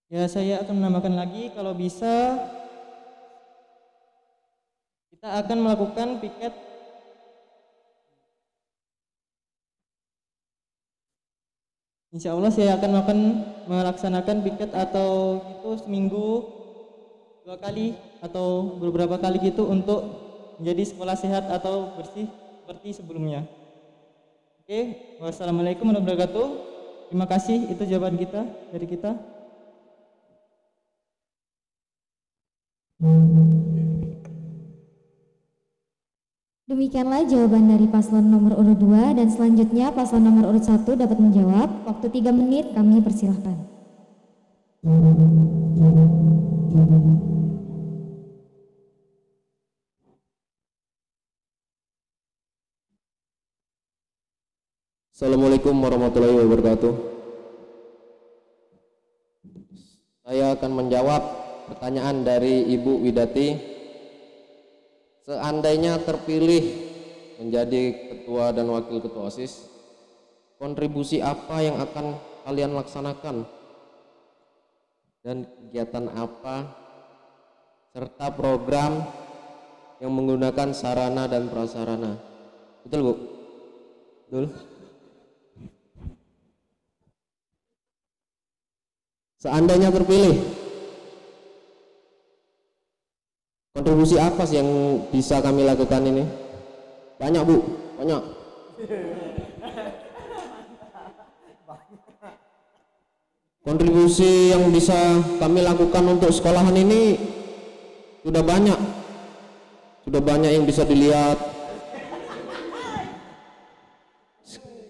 ya saya akan menambahkan lagi, kalau bisa kita akan melakukan piket Insya Allah saya akan melaksanakan piket atau itu seminggu 2 kali atau beberapa kali gitu untuk menjadi sekolah sehat atau bersih seperti sebelumnya. Oke, wassalamualaikum warahmatullahi wabarakatuh. Terima kasih, itu jawaban kita dari kita. Demikianlah jawaban dari paslon nomor urut 2 dan selanjutnya paslon nomor urut 1 dapat menjawab. Waktu 3 menit kami persilahkan. Assalamualaikum warahmatullahi wabarakatuh. Saya akan menjawab pertanyaan dari Ibu Widati. Seandainya terpilih menjadi ketua dan wakil ketua OSIS, kontribusi apa yang akan kalian laksanakan? Dan kegiatan apa serta program yang menggunakan sarana dan prasarana? Betul, Bu? Betul? Seandainya terpilih, kontribusi apa sih yang bisa kami lakukan ini? Banyak, Bu, banyak. Kontribusi yang bisa kami lakukan untuk sekolahan ini sudah banyak. Sudah banyak yang bisa dilihat.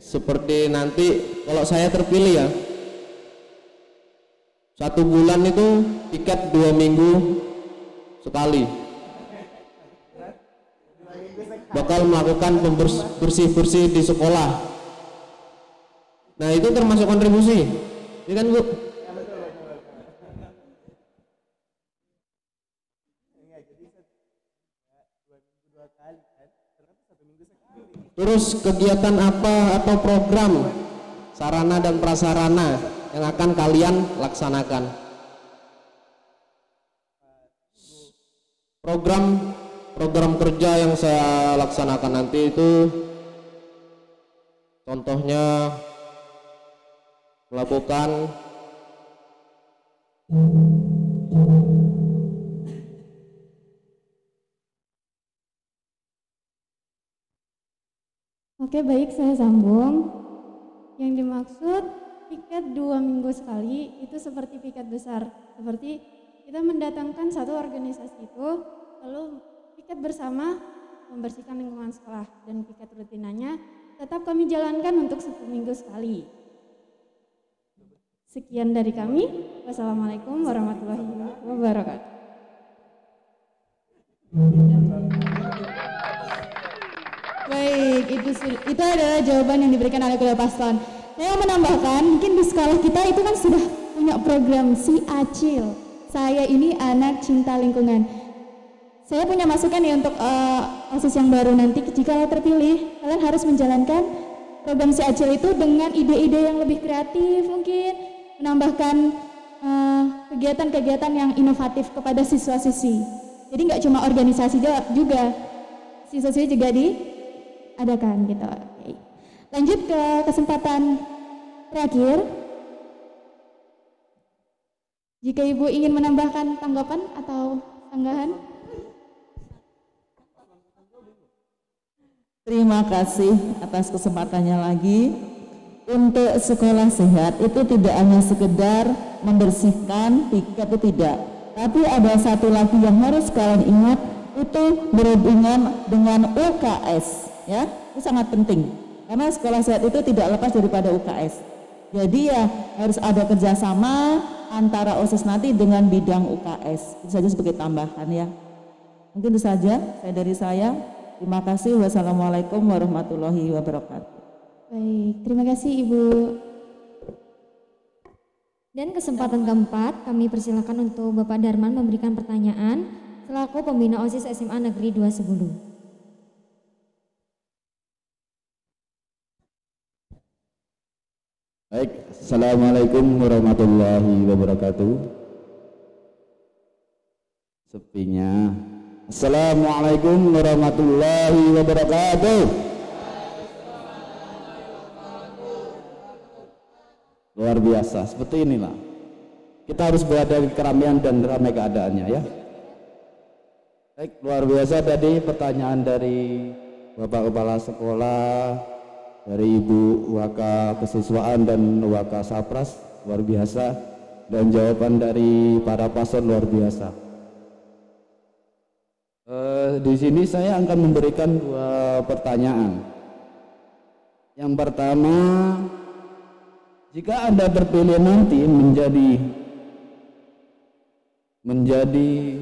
Seperti nanti kalau saya terpilih ya, 1 bulan itu tiket 2 minggu sekali. Bakal melakukan bersih-bersih di sekolah. Nah, itu termasuk kontribusi, ya kan, Bu? Terus kegiatan apa atau program sarana dan prasarana yang akan kalian laksanakan? Program kerja yang saya laksanakan nanti itu contohnya melakukan Oke, baik, saya sambung. Yang dimaksud piket 2 minggu sekali itu seperti piket besar, seperti kita mendatangkan satu organisasi itu, lalu piket bersama membersihkan lingkungan sekolah, dan piket rutinannya tetap kami jalankan untuk 1 minggu sekali. Sekian dari kami. Wassalamualaikum warahmatullahi wabarakatuh. Baik, itu adalah jawaban yang diberikan oleh kedua paslon. Saya mau menambahkan, mungkin di sekolah kita itu kan sudah punya program Si Acil. Saya ini anak cinta lingkungan. Saya punya masukan nih untuk OSIS yang baru nanti, jika terpilih, kalian harus menjalankan program Si Acil itu dengan ide-ide yang lebih kreatif, mungkin menambahkan kegiatan-kegiatan yang inovatif kepada siswa-siswi. Jadi nggak cuma organisasi juga, siswa-siswi juga diadakan gitu. Oke. Lanjut ke kesempatan terakhir. Jika Ibu ingin menambahkan tanggapan atau sanggahan. Terima kasih atas kesempatannya lagi. Untuk sekolah sehat itu tidak hanya sekedar membersihkan piket, itu tidak. Tapi ada satu lagi yang harus kalian ingat, itu berhubungan dengan UKS, ya. Itu sangat penting. Karena sekolah sehat itu tidak lepas daripada UKS. Jadi ya harus ada kerjasama antara OSIS nanti dengan bidang UKS. Itu saja sebagai tambahan ya. Mungkin itu saja dari saya. Terima kasih. Wassalamualaikum warahmatullahi wabarakatuh. Baik, terima kasih Ibu. Dan kesempatan keempat, kami persilakan untuk Bapak Darman memberikan pertanyaan selaku pembina OSIS SMA Negeri 2 Sebulu. Baik, Assalamualaikum warahmatullahi wabarakatuh. Sepinya. Assalamualaikum warahmatullahi wabarakatuh. luar biasa. Seperti inilah kita harus berada di keramaian dan ramai keadaannya ya. Baik, luar biasa tadi pertanyaan dari Bapak Kepala Sekolah, dari Ibu Waka Kesiswaan dan Waka Sapras, luar biasa, dan jawaban dari para paslon luar biasa. Di sini saya akan memberikan 2 pertanyaan. Yang pertama, jika Anda terpilih nanti menjadi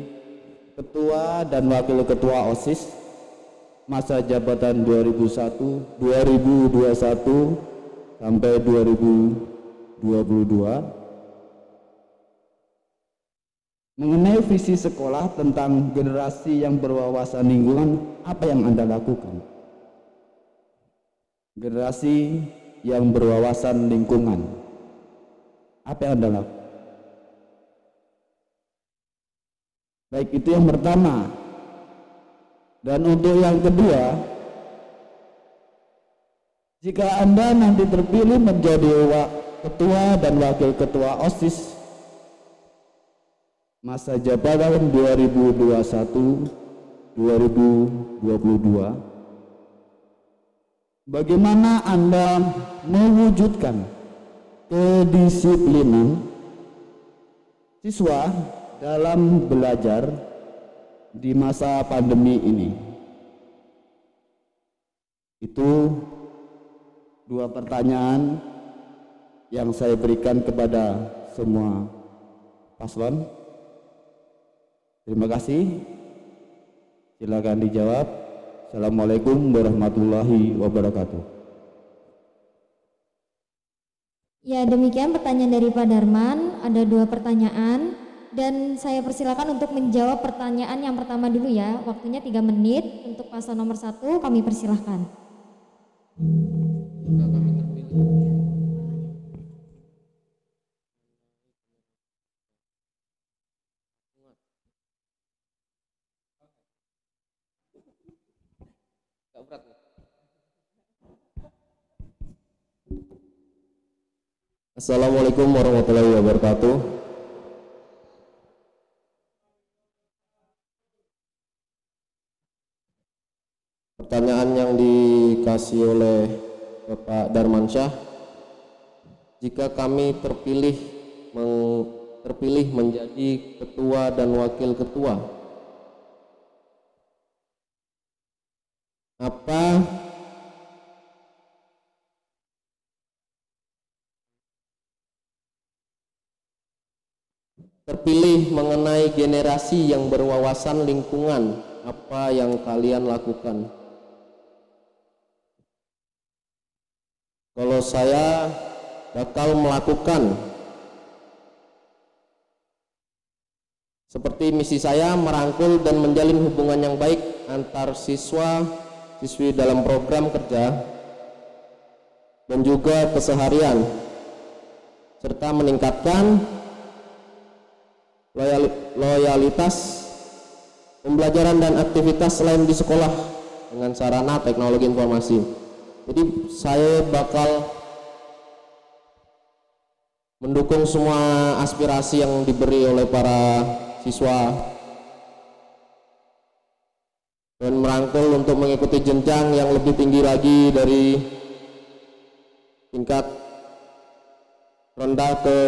ketua dan wakil ketua OSIS masa jabatan 2021 sampai 2022, mengenai visi sekolah tentang generasi yang berwawasan lingkungan, apa yang Anda lakukan? Generasi yang berwawasan lingkungan, apa yang Anda lakukan? Baik, itu yang pertama. Dan untuk yang kedua, jika Anda nanti terpilih menjadi ketua dan wakil ketua OSIS masa jabatan 2021-2022, bagaimana Anda mewujudkan kedisiplinan siswa dalam belajar di masa pandemi ini? Itu 2 pertanyaan yang saya berikan kepada semua paslon. Terima kasih. Silakan dijawab. Assalamualaikum warahmatullahi wabarakatuh. Ya, demikian pertanyaan dari Pak Darman. Ada 2 pertanyaan dan saya persilakan untuk menjawab pertanyaan yang pertama dulu ya. Waktunya 3 menit. Untuk paslon nomor 1 kami persilahkan. Assalamualaikum warahmatullahi wabarakatuh. Pertanyaan yang dikasih oleh Bapak Darmansyah, jika kami terpilih menjadi ketua dan wakil ketua, apa terpilih mengenai generasi yang berwawasan lingkungan, apa yang kalian lakukan? Kalau saya bakal melakukan seperti misi saya, merangkul dan menjalin hubungan yang baik antar siswa-siswi dalam program kerja dan juga keseharian, serta meningkatkan loyalitas pembelajaran dan aktivitas selain di sekolah dengan sarana teknologi informasi. Jadi saya bakal mendukung semua aspirasi yang diberi oleh para siswa dan merangkul untuk mengikuti jenjang yang lebih tinggi lagi dari tingkat rendah ke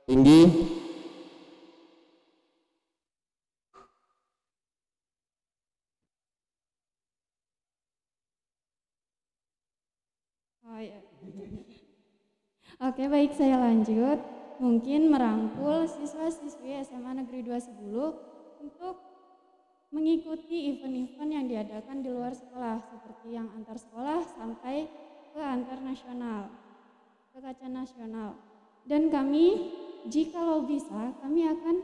tinggi. Oh, ya. Oke, baik, saya lanjut. Mungkin merangkul siswa-siswi SMA Negeri 210 untuk mengikuti event-event yang diadakan di luar sekolah, seperti yang antar sekolah sampai ke antar nasional, ke kancah nasional. Dan kami, jikalau bisa, kami akan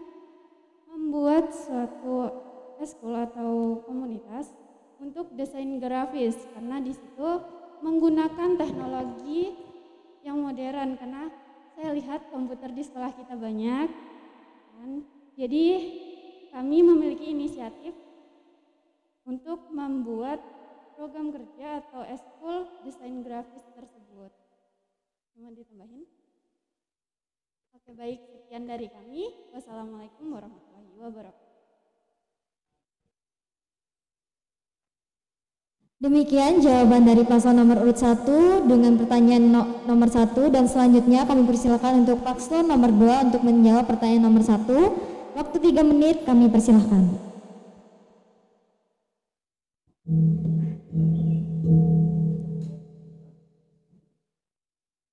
membuat suatu eskul atau komunitas untuk desain grafis, karena di situ menggunakan teknologi yang modern, karena saya lihat komputer di sekolah kita banyak kan? Jadi kami memiliki inisiatif untuk membuat program kerja atau eskul desain grafis tersebut. Mau ditambahin? Oke, baik, sekian dari kami. Wassalamualaikum warahmatullahi wabarakatuh. Demikian jawaban dari paslon nomor urut 1 dengan pertanyaan nomor 1, dan selanjutnya kami persilakan untuk paslon nomor 2 untuk menjawab pertanyaan nomor 1. Waktu 3 menit kami persilahkan.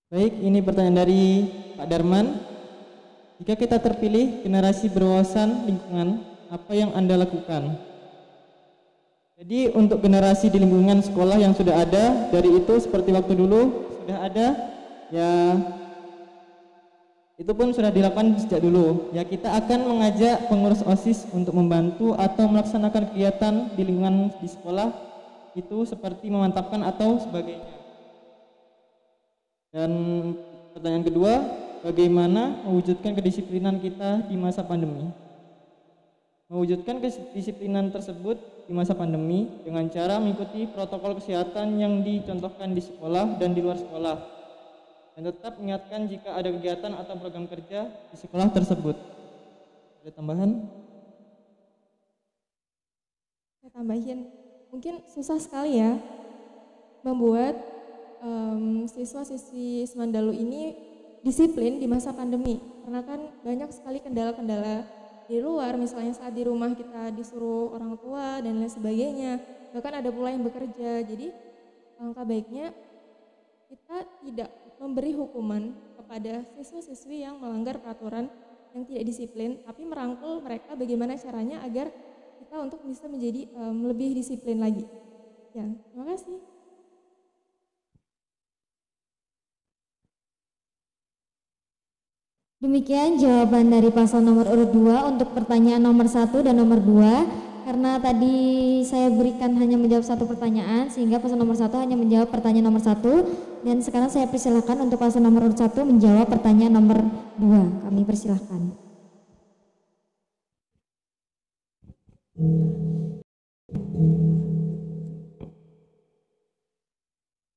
Baik, ini pertanyaan dari Pak Darman. Jika kita terpilih generasi berwawasan lingkungan, apa yang Anda lakukan? Jadi untuk generasi di lingkungan sekolah yang sudah ada, dari itu seperti waktu dulu sudah ada, ya itu pun sudah dilakukan sejak dulu. Ya, kita akan mengajak pengurus OSIS untuk membantu atau melaksanakan kegiatan di lingkungan di sekolah itu seperti memantapkan atau sebagainya. Dan pertanyaan kedua, bagaimana mewujudkan kedisiplinan kita di masa pandemi? Mewujudkan kedisiplinan tersebut di masa pandemi dengan cara mengikuti protokol kesehatan yang dicontohkan di sekolah dan di luar sekolah, dan tetap mengingatkan jika ada kegiatan atau program kerja di sekolah tersebut. Ada tambahan? Saya tambahin, mungkin susah sekali ya membuat siswa-siswi Semandalu ini disiplin di masa pandemi, karena kan banyak sekali kendala-kendala di luar, misalnya saat di rumah kita disuruh orang tua dan lain sebagainya, bahkan ada pula yang bekerja. Jadi langkah baiknya kita tidak memberi hukuman kepada siswa-siswi yang melanggar peraturan yang tidak disiplin, tapi merangkul mereka bagaimana caranya agar kita untuk bisa menjadi lebih disiplin lagi. Ya, terima kasih. Demikian jawaban dari paslon nomor urut 2 untuk pertanyaan nomor 1 dan nomor 2. Karena tadi saya berikan hanya menjawab satu pertanyaan, sehingga paslon nomor 1 hanya menjawab pertanyaan nomor 1. Dan sekarang saya persilakan untuk paslon nomor urut 1 menjawab pertanyaan nomor 2. Kami persilahkan.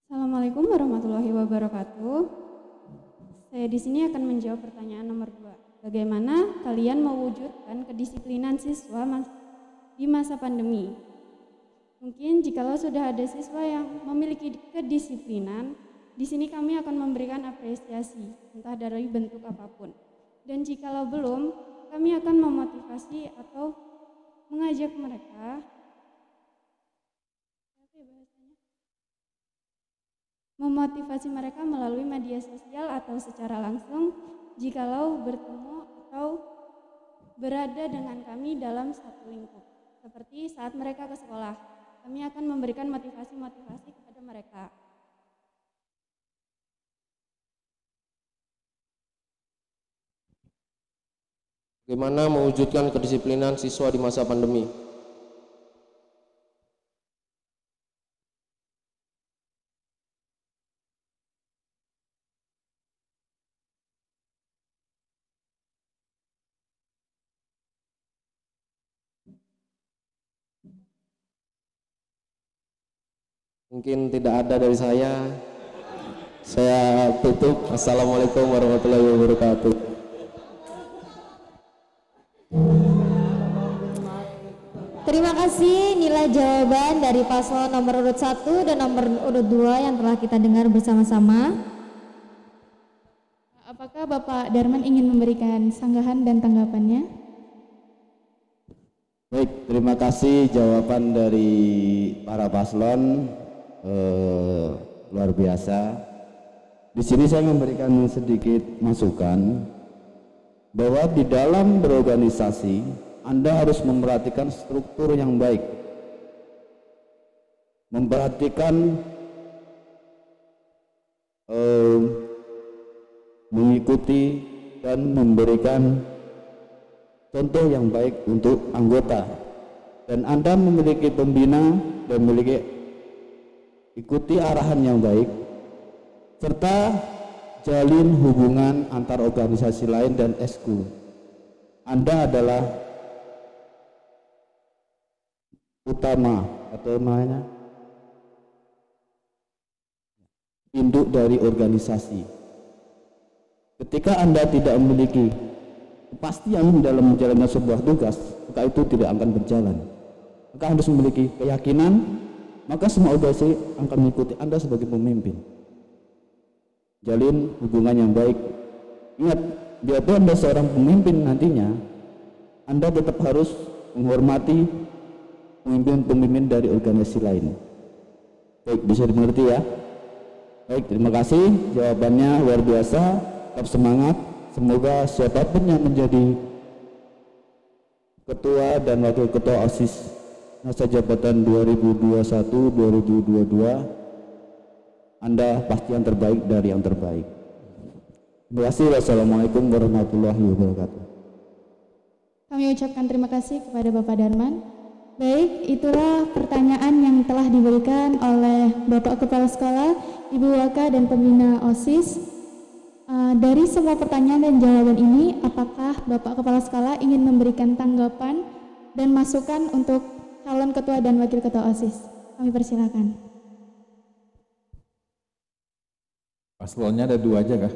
Assalamualaikum warahmatullahi wabarakatuh. Saya di sini akan menjawab pertanyaan nomor 2. Bagaimana kalian mewujudkan kedisiplinan siswa di masa pandemi? Mungkin jikalau sudah ada siswa yang memiliki kedisiplinan, di sini kami akan memberikan apresiasi, entah dari bentuk apapun. Dan jikalau belum, kami akan memotivasi atau mengajak mereka melalui media sosial atau secara langsung jikalau bertemu atau berada dengan kami dalam satu lingkup. Seperti saat mereka ke sekolah, kami akan memberikan motivasi-motivasi kepada mereka. Bagaimana mewujudkan kedisiplinan siswa di masa pandemi? Mungkin tidak ada dari saya. Saya tutup. Assalamualaikum warahmatullahi wabarakatuh. Terima kasih nilai jawaban dari paslon nomor urut 1 dan nomor urut 2 yang telah kita dengar bersama-sama. Apakah Bapak Darman ingin memberikan sanggahan dan tanggapannya? Baik, terima kasih jawaban dari para paslon. Luar biasa. Di sini saya memberikan sedikit masukan bahwa di dalam berorganisasi Anda harus memperhatikan struktur yang baik, memperhatikan mengikuti dan memberikan contoh yang baik untuk anggota, dan Anda memiliki pembina dan memiliki ikuti arahan yang baik, serta jalin hubungan antar organisasi lain dan eskul. Anda adalah utama atau namanya induk dari organisasi. Ketika Anda tidak memiliki kepastian dalam menjalankan sebuah tugas, maka itu tidak akan berjalan. Maka harus memiliki keyakinan, maka semua organisasi akan mengikuti Anda sebagai pemimpin. Jalin hubungan yang baik. Ingat, biarpun Anda seorang pemimpin nantinya, Anda tetap harus menghormati pemimpin-pemimpin dari organisasi lain. Baik, bisa dimengerti ya? Baik, terima kasih. Jawabannya luar biasa. Tetap semangat. Semoga siapapun yang menjadi ketua dan wakil ketua OSIS masa jabatan 2021-2022, Anda pasti yang terbaik dari yang terbaik. Terima kasih. Wassalamualaikum warahmatullahi wabarakatuh. Kami ucapkan terima kasih kepada Bapak Darman. Baik, itulah pertanyaan yang telah diberikan oleh Bapak Kepala Sekolah, Ibu Waka dan Pembina OSIS. Dari semua pertanyaan dan jawaban ini, apakah Bapak Kepala Sekolah ingin memberikan tanggapan dan masukan untuk calon ketua dan wakil ketua OSIS? Kami persilakan. Paslonnya ada 2 aja kah?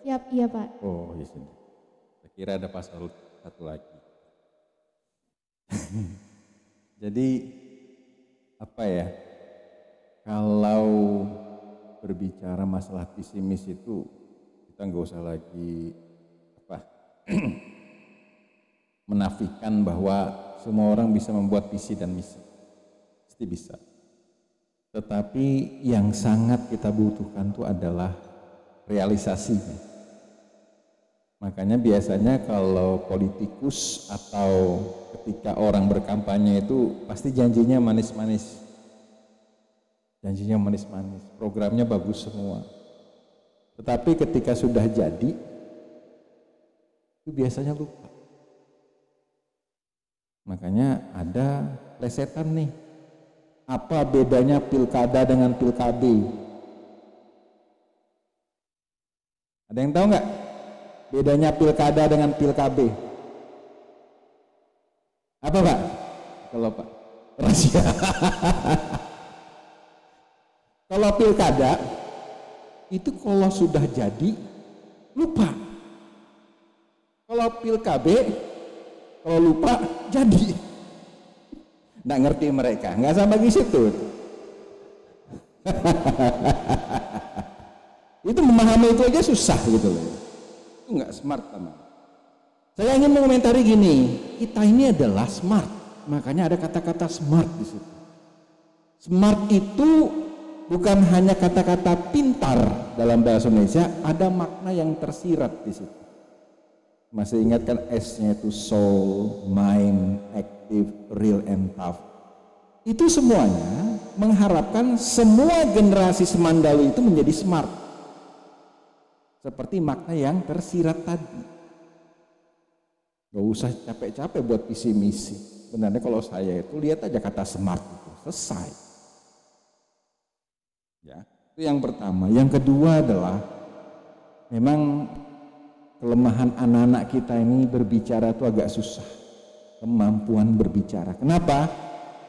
Siap, iya Pak. Oh, di sini. Saya kira ada paslon 1 lagi. Jadi apa ya? Kalau berbicara masalah visi misi itu kita nggak usah lagi menafikan bahwa semua orang bisa membuat visi dan misi. Pasti bisa. Tetapi yang sangat kita butuhkan itu adalah realisasinya. Makanya biasanya kalau politikus atau ketika orang berkampanye itu pasti janjinya manis-manis. Janjinya manis-manis, programnya bagus semua. Tetapi ketika sudah jadi, itu biasanya lupa. Makanya ada plesetan nih. Apa bedanya pilkada dengan pilkade? Ada yang tahu nggak? Bedanya pilkada dengan pilkade? Apa Pak? Kalau Pak? Rahasia. Kalau pilkada, itu kalau sudah jadi, lupa. Kalau pilkade, kalau lupa, jadi. Nggak ngerti mereka, nggak sampai di situ. Itu memahami itu aja susah gitu loh. Itu nggak smart teman. Saya ingin mengomentari gini, kita ini adalah smart, makanya ada kata-kata smart di situ. Smart itu bukan hanya kata-kata pintar dalam bahasa Indonesia, ada makna yang tersirat di situ. Masih ingat kan S-nya itu soul, mind, active, real and tough. Itu semuanya mengharapkan semua generasi Semandawi itu menjadi smart. Seperti makna yang tersirat tadi. Gak usah capek-capek buat visi misi. Sebenarnya kalau saya itu lihat aja kata smart itu, selesai. Ya, itu yang pertama. Yang kedua adalah memang kelemahan anak-anak kita ini berbicara itu agak susah. Kemampuan berbicara. Kenapa?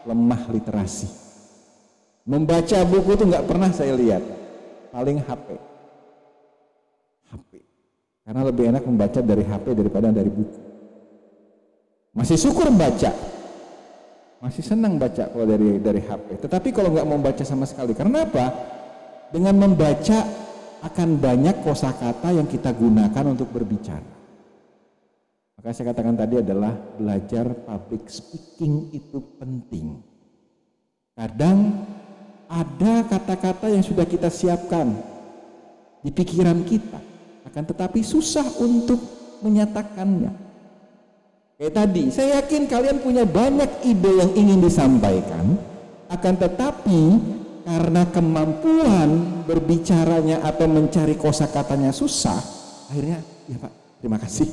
Lemah literasi. Membaca buku itu nggak pernah saya lihat. Paling HP. Karena lebih enak membaca dari HP daripada dari buku. Masih syukur membaca. Masih senang baca kalau dari HP. Tetapi kalau nggak mau baca sama sekali. Karena apa? Dengan membaca akan banyak kosakata yang kita gunakan untuk berbicara. Maka saya katakan tadi adalah belajar public speaking itu penting. Kadang ada kata-kata yang sudah kita siapkan di pikiran kita, akan tetapi susah untuk menyatakannya. Kayak tadi, saya yakin kalian punya banyak ide yang ingin disampaikan, akan tetapi karena kemampuan berbicaranya atau mencari kosakatanya susah, akhirnya ya Pak, terima kasih.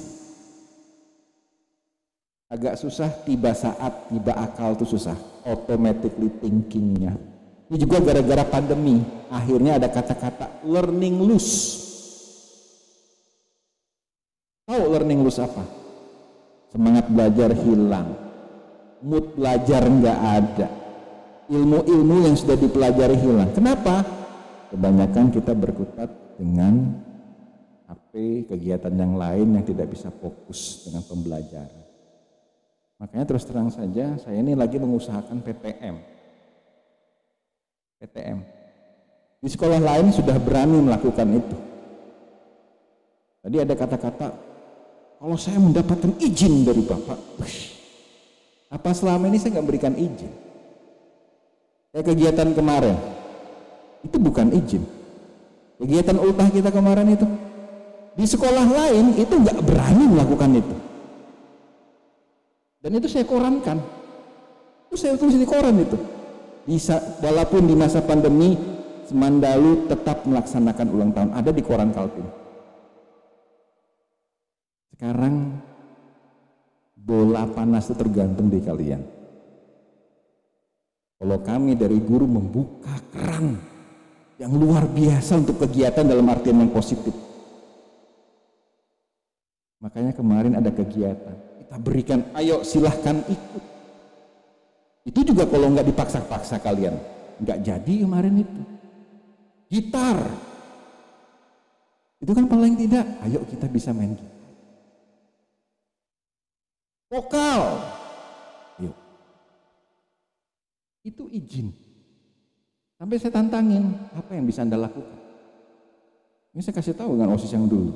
Agak susah, tiba saat, tiba akal itu susah. Automatically thinkingnya. Ini juga gara-gara pandemi, akhirnya ada kata-kata learning loss. Tahu learning loss apa? Semangat belajar hilang, mood belajar nggak ada, ilmu-ilmu yang sudah dipelajari hilang. Kenapa? Kebanyakan kita berkutat dengan HP, kegiatan yang lain yang tidak bisa fokus dengan pembelajaran. Makanya terus terang saja, saya ini lagi mengusahakan PTM. Di sekolah lain sudah berani melakukan itu. Tadi ada kata-kata, kalau saya mendapatkan izin dari Bapak, apa selama ini saya nggak berikan izin? Kayak kegiatan kemarin, itu bukan izin. Kegiatan ultah kita kemarin itu, di sekolah lain itu nggak berani melakukan itu. Dan itu saya korankan, itu saya tulis di koran itu. Walaupun di masa pandemi, Semandalu tetap melaksanakan ulang tahun, ada di koran Kaltim. Sekarang bola panas itu tergantung di kalian. Kalau kami dari guru membuka keran yang luar biasa untuk kegiatan dalam artian yang positif. Makanya kemarin ada kegiatan, kita berikan, ayo silahkan ikut. Itu juga kalau nggak dipaksa-paksa kalian, nggak jadi kemarin itu. Gitar, itu kan paling tidak, ayo kita bisa main gitar. Vokal, ayo. Itu izin. Sampai saya tantangin, apa yang bisa Anda lakukan? Ini saya kasih tahu dengan OSIS yang dulu.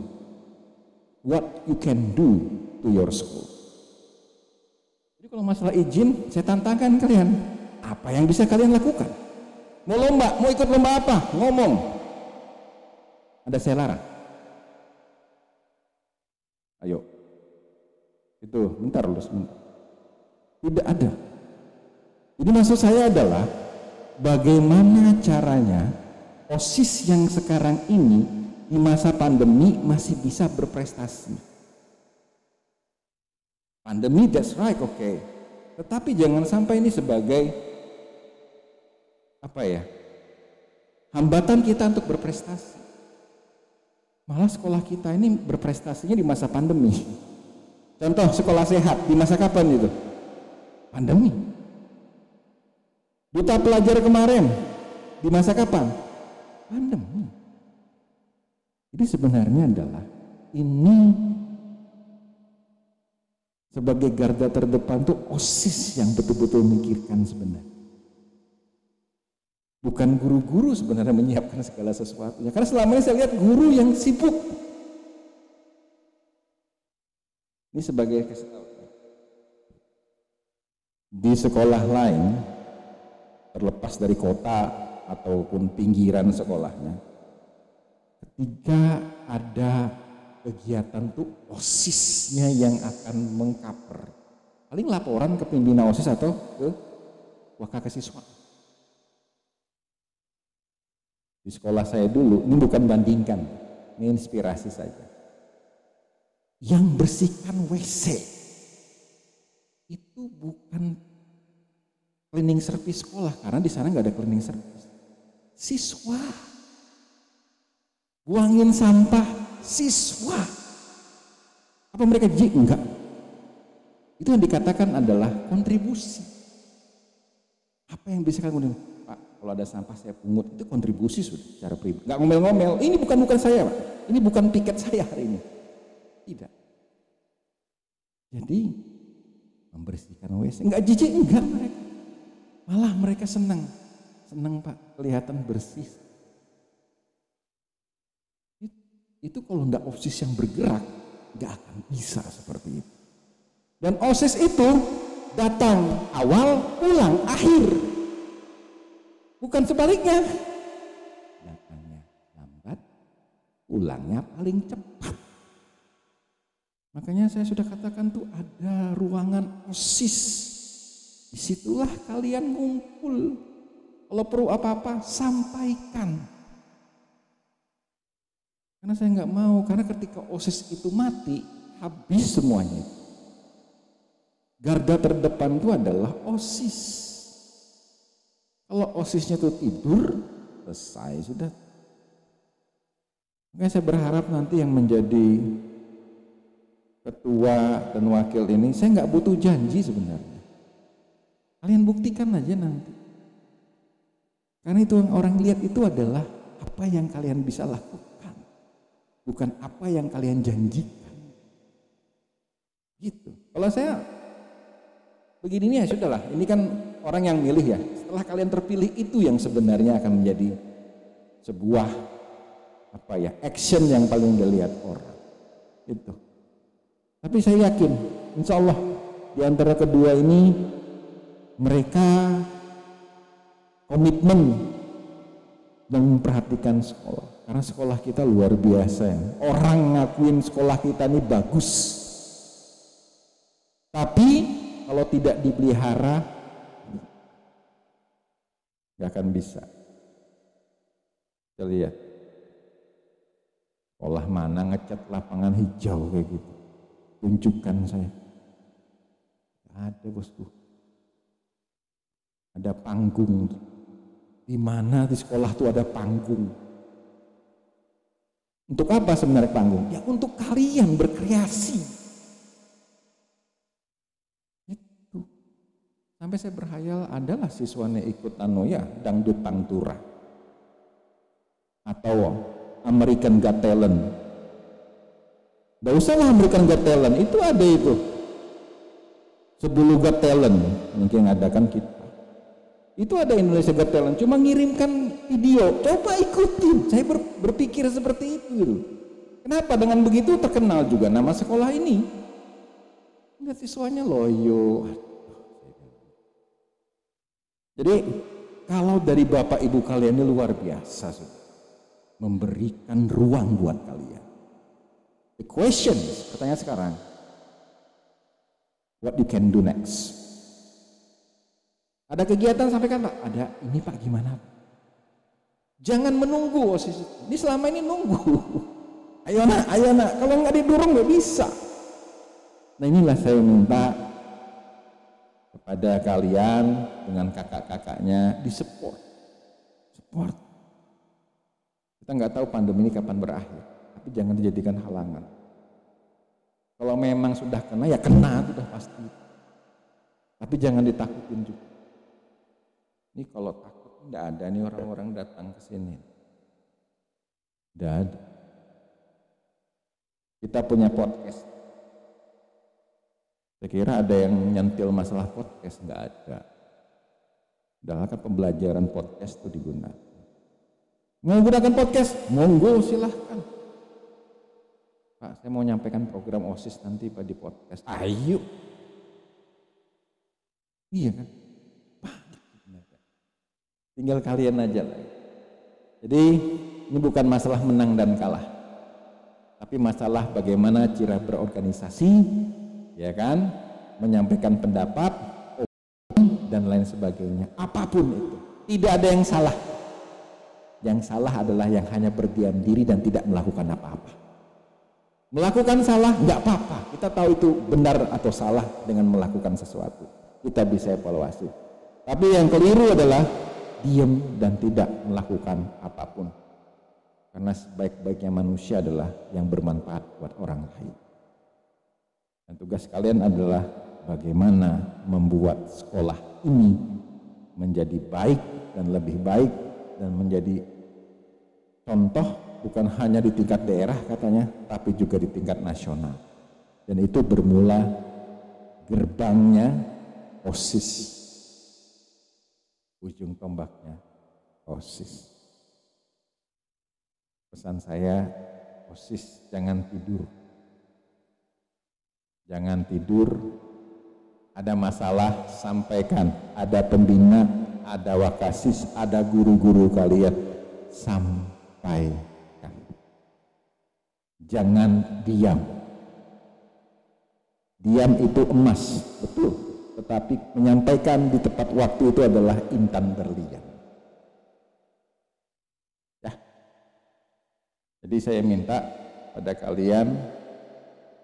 What you can do to your school. Jadi kalau masalah izin, saya tantangkan kalian. Apa yang bisa kalian lakukan? Mau lomba, mau ikut lomba apa? Ngomong. Ada saya larang. Ayo. Itu, bentar lu sebentar. Tidak ada. Jadi maksud saya adalah bagaimana caranya OSIS yang sekarang ini di masa pandemi masih bisa berprestasi. Pandemi, that's right, oke. Tetapi jangan sampai ini sebagai hambatan kita untuk berprestasi. Malah sekolah kita ini berprestasinya di masa pandemi. Contoh sekolah sehat di masa kapan itu? Pandemi. Duta pelajar kemarin di masa kapan? Pandemi. Jadi sebenarnya adalah ini sebagai garda terdepan tuh OSIS yang betul-betul memikirkan sebenarnya. Bukan guru-guru sebenarnya menyiapkan segala sesuatunya. Karena selama ini saya lihat guru yang sibuk. Ini sebagai kesetahuan. Di sekolah lain, terlepas dari kota ataupun pinggiran sekolahnya, ketika ada kegiatan tuh OSIS-nya yang akan mengcover. Paling laporan ke pimpinan OSIS atau ke wakakesiswa. Di sekolah saya dulu, ini bukan bandingkan, ini inspirasi saja. Yang bersihkan WC itu bukan cleaning service sekolah, karena di sana nggak ada cleaning service. Siswa. Buangin sampah, siswa. Apa mereka enggak? Itu yang dikatakan adalah kontribusi. Apa yang bisa kamu dengar? Pak, kalau ada sampah saya pungut, itu kontribusi sudah secara pribadi. Nggak ngomel-ngomel, ini bukan saya Pak, ini bukan piket saya hari ini. Tidak. Jadi membersihkan WC, nggak jijik, enggak mereka. Malah mereka senang Pak, kelihatan bersih. Itu kalau nggak OSIS yang bergerak, nggak akan bisa seperti itu. Dan OSIS itu datang awal, pulang akhir. Bukan sebaliknya. Datangnya lambat, pulangnya paling cepat. Makanya saya sudah katakan tuh ada ruangan OSIS. Disitulah kalian ngumpul. Kalau perlu apa-apa, sampaikan. Karena saya nggak mau, karena ketika OSIS itu mati, habis semuanya. Garda terdepan itu adalah OSIS. Kalau OSISnya itu tidur, selesai sudah. Makanya saya berharap nanti yang menjadi ketua dan wakil ini, saya nggak butuh janji sebenarnya. Kalian buktikan aja nanti. Karena itu yang orang lihat itu adalah apa yang kalian bisa lakukan. bukan apa yang kalian janjikan. Gitu. Kalau saya begini ya sudahlah, ini kan orang yang milih ya. Setelah kalian terpilih itu yang sebenarnya akan menjadi sebuah action yang paling dilihat orang. Itu. Tapi saya yakin, insya Allah di antara kedua ini mereka komitmen dan memperhatikan sekolah. Karena sekolah kita luar biasa ya. Orang ngakuin sekolah kita ini bagus. Tapi kalau tidak dipelihara nggak akan bisa. Kita lihat sekolah mana ngecat lapangan hijau kayak gitu. Tunjukkan saya. Ada bosku. Ada panggung. Di mana di sekolah tuh ada panggung. Untuk apa sebenarnya panggung? Ya untuk kalian berkreasi. Itu. Sampai saya berhayal adalah siswanya ikut dangdut pantura. Atau American Got Talent. Gak usahlah American Got Talent, itu ada itu. Sebelum Got Talent, mungkin adakan kita. Itu ada Indonesia Got Talent, cuma ngirimkan video, coba ikutin. Saya berpikir seperti itu gitu. Kenapa dengan begitu terkenal juga nama sekolah ini? Lihat siswanya loyo. Jadi kalau dari Bapak Ibu kalian ini luar biasa, memberikan ruang buat kalian. The question, pertanyaan sekarang, what you can do next? Ada kegiatan sampaikan Pak, ada ini Pak gimana? Jangan menunggu OSIS. Ini selama ini nunggu. Ayo nak, kalau nggak didorong nggak bisa. Nah inilah saya minta kepada kalian dengan kakak-kakaknya di support. Kita nggak tahu pandemi ini kapan berakhir, tapi jangan dijadikan halangan. Kalau memang sudah kena ya kena, sudah pasti. Tapi jangan ditakutin juga. Ini kalau takut tidak ada nih orang-orang datang ke sini. Tidak ada. Kita punya podcast. Saya kira ada yang nyentil masalah podcast, nggak ada. Dalam pembelajaran podcast itu digunakan. Mau gunakan podcast? Monggo silahkan. Pak, saya mau nyampaikan program OSIS nanti Pak di podcast. Ayo. Iya kan? Tinggal kalian aja lah. Jadi ini bukan masalah menang dan kalah, tapi masalah bagaimana cara berorganisasi, ya kan, menyampaikan pendapat dan lain sebagainya. Apapun itu, tidak ada yang salah. Yang salah adalah yang hanya berdiam diri dan tidak melakukan apa-apa. Melakukan salah nggak apa-apa. Kita tahu itu benar atau salah dengan melakukan sesuatu. Kita bisa evaluasi. Tapi yang keliru adalah diam dan tidak melakukan apapun. Karena sebaik-baiknya manusia adalah yang bermanfaat buat orang lain. Dan tugas kalian adalah bagaimana membuat sekolah ini menjadi baik dan lebih baik dan menjadi contoh bukan hanya di tingkat daerah katanya, tapi juga di tingkat nasional. Dan itu bermula gerbangnya OSIS. Ujung tombaknya OSIS. Pesan saya, OSIS jangan tidur. Jangan tidur. Ada masalah sampaikan. Ada pembina, ada wakasis, ada guru-guru kalian, sampaikan. Jangan diam. Diam itu emas, betul. Tetapi menyampaikan di tepat waktu itu adalah intan berlian. Ya. Jadi saya minta pada kalian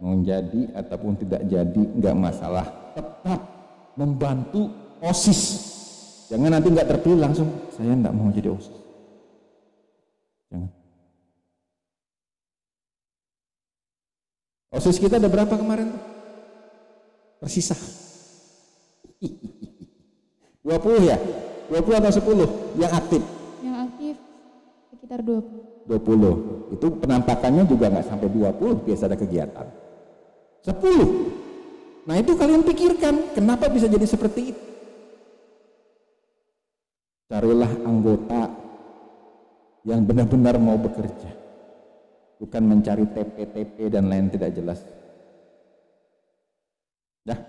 mau jadi ataupun tidak jadi nggak masalah, tetap membantu OSIS. Jangan nanti nggak terpilih langsung saya nggak mau jadi OSIS. Jangan. OSIS kita ada berapa kemarin? Tersisa 20 ya? 20 atau 10 yang aktif? Yang aktif sekitar 20. 20. Itu penampakannya juga nggak sampai 20 biasa ada kegiatan. 10. Nah itu kalian pikirkan, kenapa bisa jadi seperti itu? Carilah anggota yang benar-benar mau bekerja, bukan mencari TP-TP dan lain tidak jelas. Ya,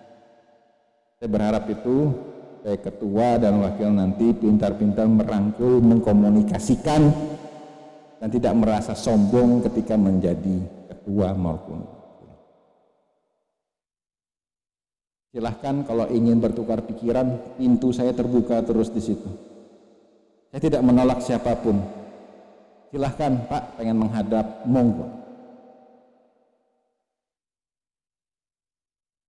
saya berharap itu saya ketua dan wakil nanti pintar-pintar merangkul, mengkomunikasikan, dan tidak merasa sombong ketika menjadi ketua maupun. Silahkan kalau ingin bertukar pikiran, pintu saya terbuka terus di situ. Saya tidak menolak siapapun. Silahkan Pak, pengen menghadap, monggo.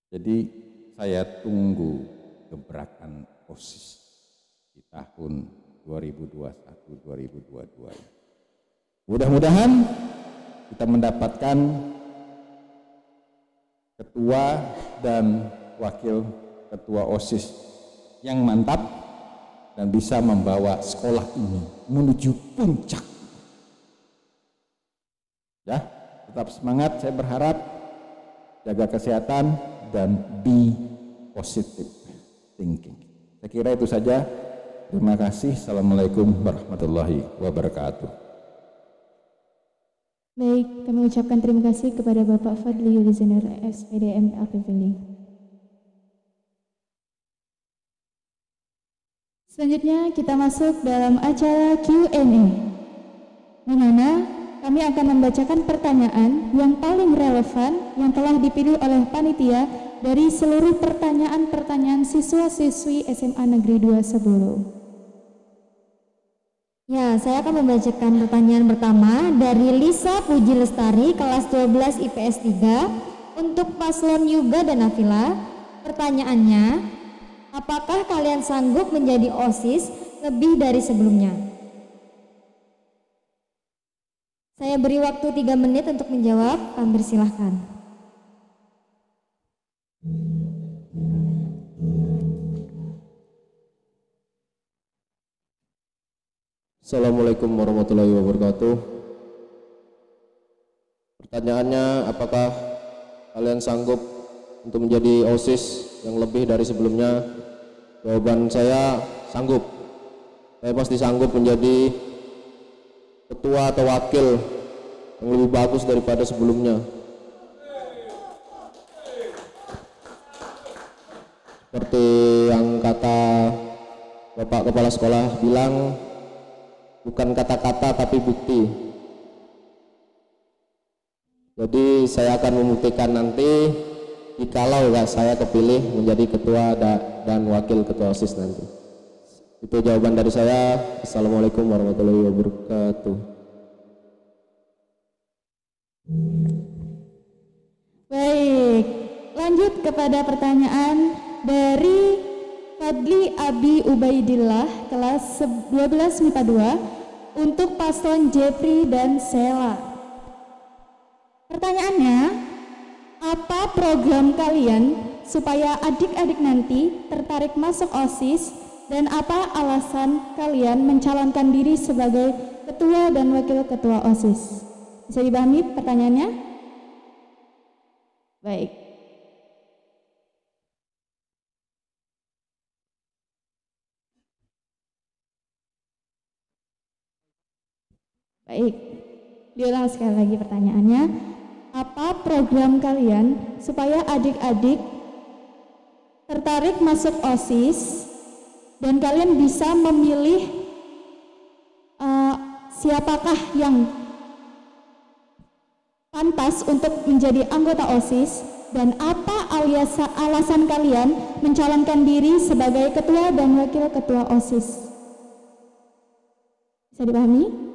Jadi saya tunggu gebrakan OSIS di tahun 2021-2022. Mudah-mudahan kita mendapatkan ketua dan wakil ketua OSIS yang mantap dan bisa membawa sekolah ini menuju puncak. Ya, tetap semangat, saya berharap jaga kesehatan dan be positive thinking. Saya kira itu saja. Terima kasih. Assalamualaikum warahmatullahi wabarakatuh. Baik, kami ucapkan terima kasih kepada Bapak Fadli Yulizener, SPDM APVL. Selanjutnya kita masuk dalam acara Q&A, di mana kami akan membacakan pertanyaan yang paling relevan yang telah dipilih oleh panitia dari seluruh pertanyaan-pertanyaan siswa-siswi SMA Negeri 2 Sebulu. Ya, saya akan membacakan pertanyaan pertama dari Lisa Puji Lestari, kelas 12 IPS 3, untuk paslon Yuga dan Nafila. Pertanyaannya, apakah kalian sanggup menjadi OSIS lebih dari sebelumnya? Saya beri waktu 3 menit untuk menjawab, kami persilahkan. Assalamualaikum warahmatullahi wabarakatuh. Pertanyaannya, apakah kalian sanggup untuk menjadi OSIS yang lebih dari sebelumnya? Jawaban saya, sanggup. Saya pasti sanggup menjadi ketua atau wakil yang lebih bagus daripada sebelumnya. Seperti yang kata Bapak Kepala Sekolah bilang, bukan kata-kata tapi bukti. Jadi saya akan membuktikan nanti jikalau saya kepilih menjadi ketua dan wakil ketua OSIS nanti. Itu jawaban dari saya. Assalamualaikum warahmatullahi wabarakatuh. Baik, lanjut kepada pertanyaan dari Fadli Abi Ubaidillah, kelas 12 MIPA 2, untuk paslon Jeffrey dan Sela. Pertanyaannya, apa program kalian supaya adik-adik nanti tertarik masuk OSIS, dan apa alasan kalian mencalonkan diri sebagai ketua dan wakil ketua OSIS? Bisa dipahami pertanyaannya? Baik. Baik, diulang sekali lagi pertanyaannya. Apa program kalian supaya adik-adik tertarik masuk OSIS dan kalian bisa memilih siapakah yang pantas untuk menjadi anggota OSIS, dan apa alasan kalian mencalonkan diri sebagai ketua dan wakil ketua OSIS? Bisa dipahami?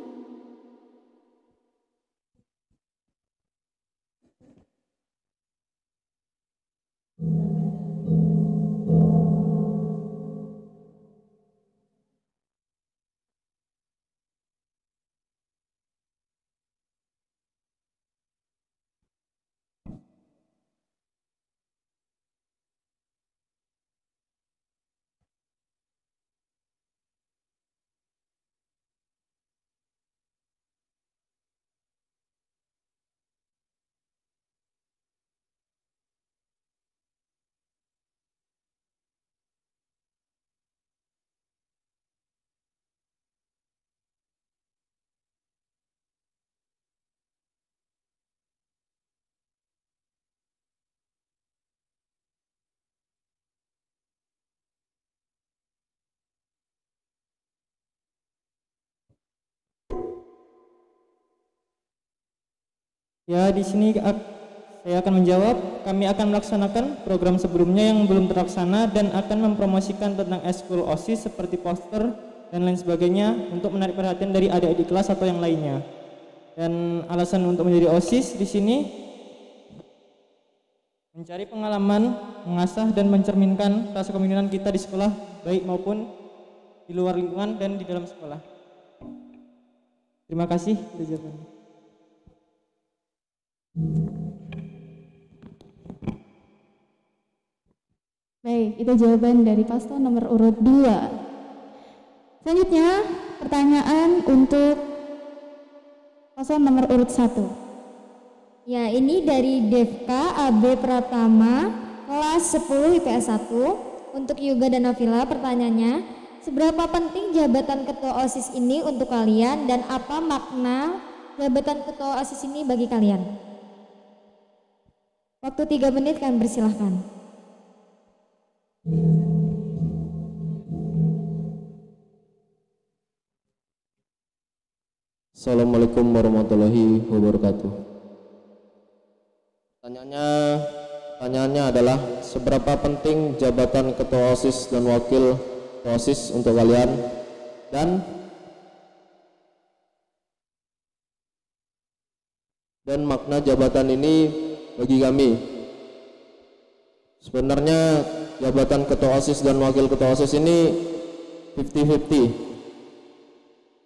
Ya, di sini saya akan menjawab. Kami akan melaksanakan program sebelumnya yang belum terlaksana dan akan mempromosikan tentang eskul OSIS seperti poster dan lain sebagainya untuk menarik perhatian dari adik-adik kelas atau yang lainnya. Dan alasan untuk menjadi OSIS di sini mencari pengalaman, mengasah dan mencerminkan rasa kepemimpinan kita di sekolah, baik maupun di luar lingkungan dan di dalam sekolah. Terima kasih. Itu jawabannya. Baik, itu jawaban dari paslon nomor urut 2. Selanjutnya, pertanyaan untuk paslon nomor urut 1. Ya, ini dari Devka AB Pratama, kelas 10 IPS 1. Untuk Yuga dan Nafila, pertanyaannya, seberapa penting jabatan ketua OSIS ini untuk kalian dan apa makna jabatan ketua OSIS ini bagi kalian? Waktu 3 menit, kami persilahkan. Assalamualaikum warahmatullahi wabarakatuh. Pertanyaannya adalah seberapa penting jabatan ketua OSIS dan wakil ketua OSIS untuk kalian dan makna jabatan ini bagi kami. Sebenarnya jabatan ketua OSIS dan wakil ketua OSIS ini 50-50.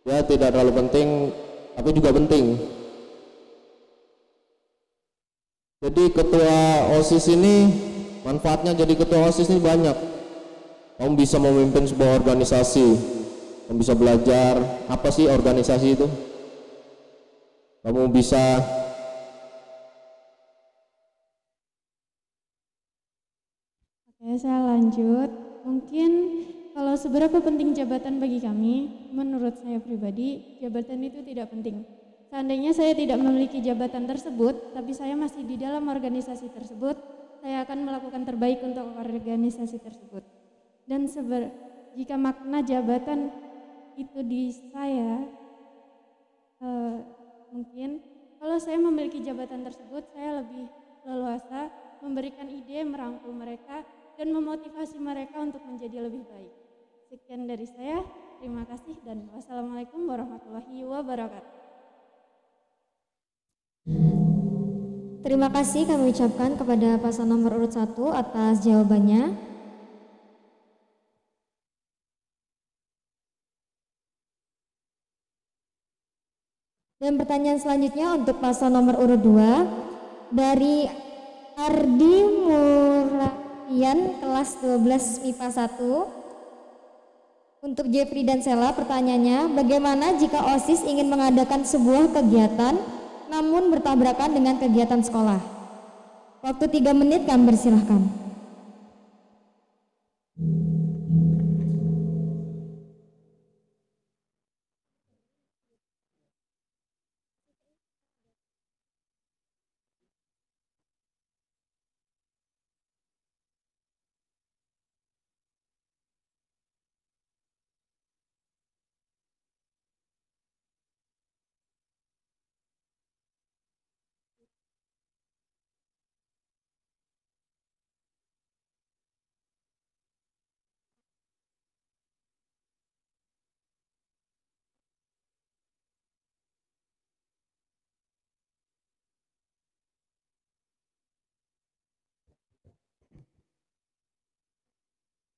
Ya, tidak terlalu penting, tapi juga penting. Jadi ketua OSIS ini, manfaatnya jadi ketua OSIS ini banyak. Kamu bisa memimpin sebuah organisasi, kamu bisa belajar apa sih organisasi itu. Kamu bisa Oke, saya lanjut. Mungkin kalau seberapa penting jabatan bagi kami, menurut saya pribadi, jabatan itu tidak penting. Seandainya saya tidak memiliki jabatan tersebut, tapi saya masih di dalam organisasi tersebut, saya akan melakukan terbaik untuk organisasi tersebut. Dan jika makna jabatan itu di saya, mungkin kalau saya memiliki jabatan tersebut, saya lebih leluasa memberikan ide, merangkul mereka, dan memotivasi mereka untuk menjadi lebih baik. Sekian dari saya, terima kasih dan wassalamualaikum warahmatullahi wabarakatuh. Terima kasih kami ucapkan kepada paslon nomor urut 1 atas jawabannya. Dan pertanyaan selanjutnya untuk paslon nomor urut 2 dari Ardi Murafian kelas 12 MIPA 1. Untuk Jeffrey dan Sela, pertanyaannya, bagaimana jika OSIS ingin mengadakan sebuah kegiatan namun bertabrakan dengan kegiatan sekolah? Waktu 3 menit, kami persilahkan.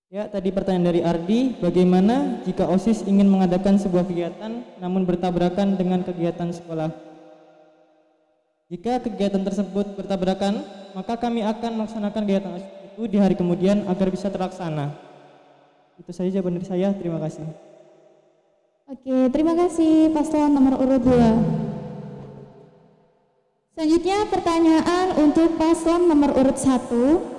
Ya, tadi pertanyaan dari Ardi, bagaimana jika OSIS ingin mengadakan sebuah kegiatan namun bertabrakan dengan kegiatan sekolah? Jika kegiatan tersebut bertabrakan, maka kami akan melaksanakan kegiatan OSIS itu di hari kemudian agar bisa terlaksana. Itu saja jawaban dari saya, terima kasih. Oke, terima kasih paslon nomor urut 2. Selanjutnya pertanyaan untuk paslon nomor urut 1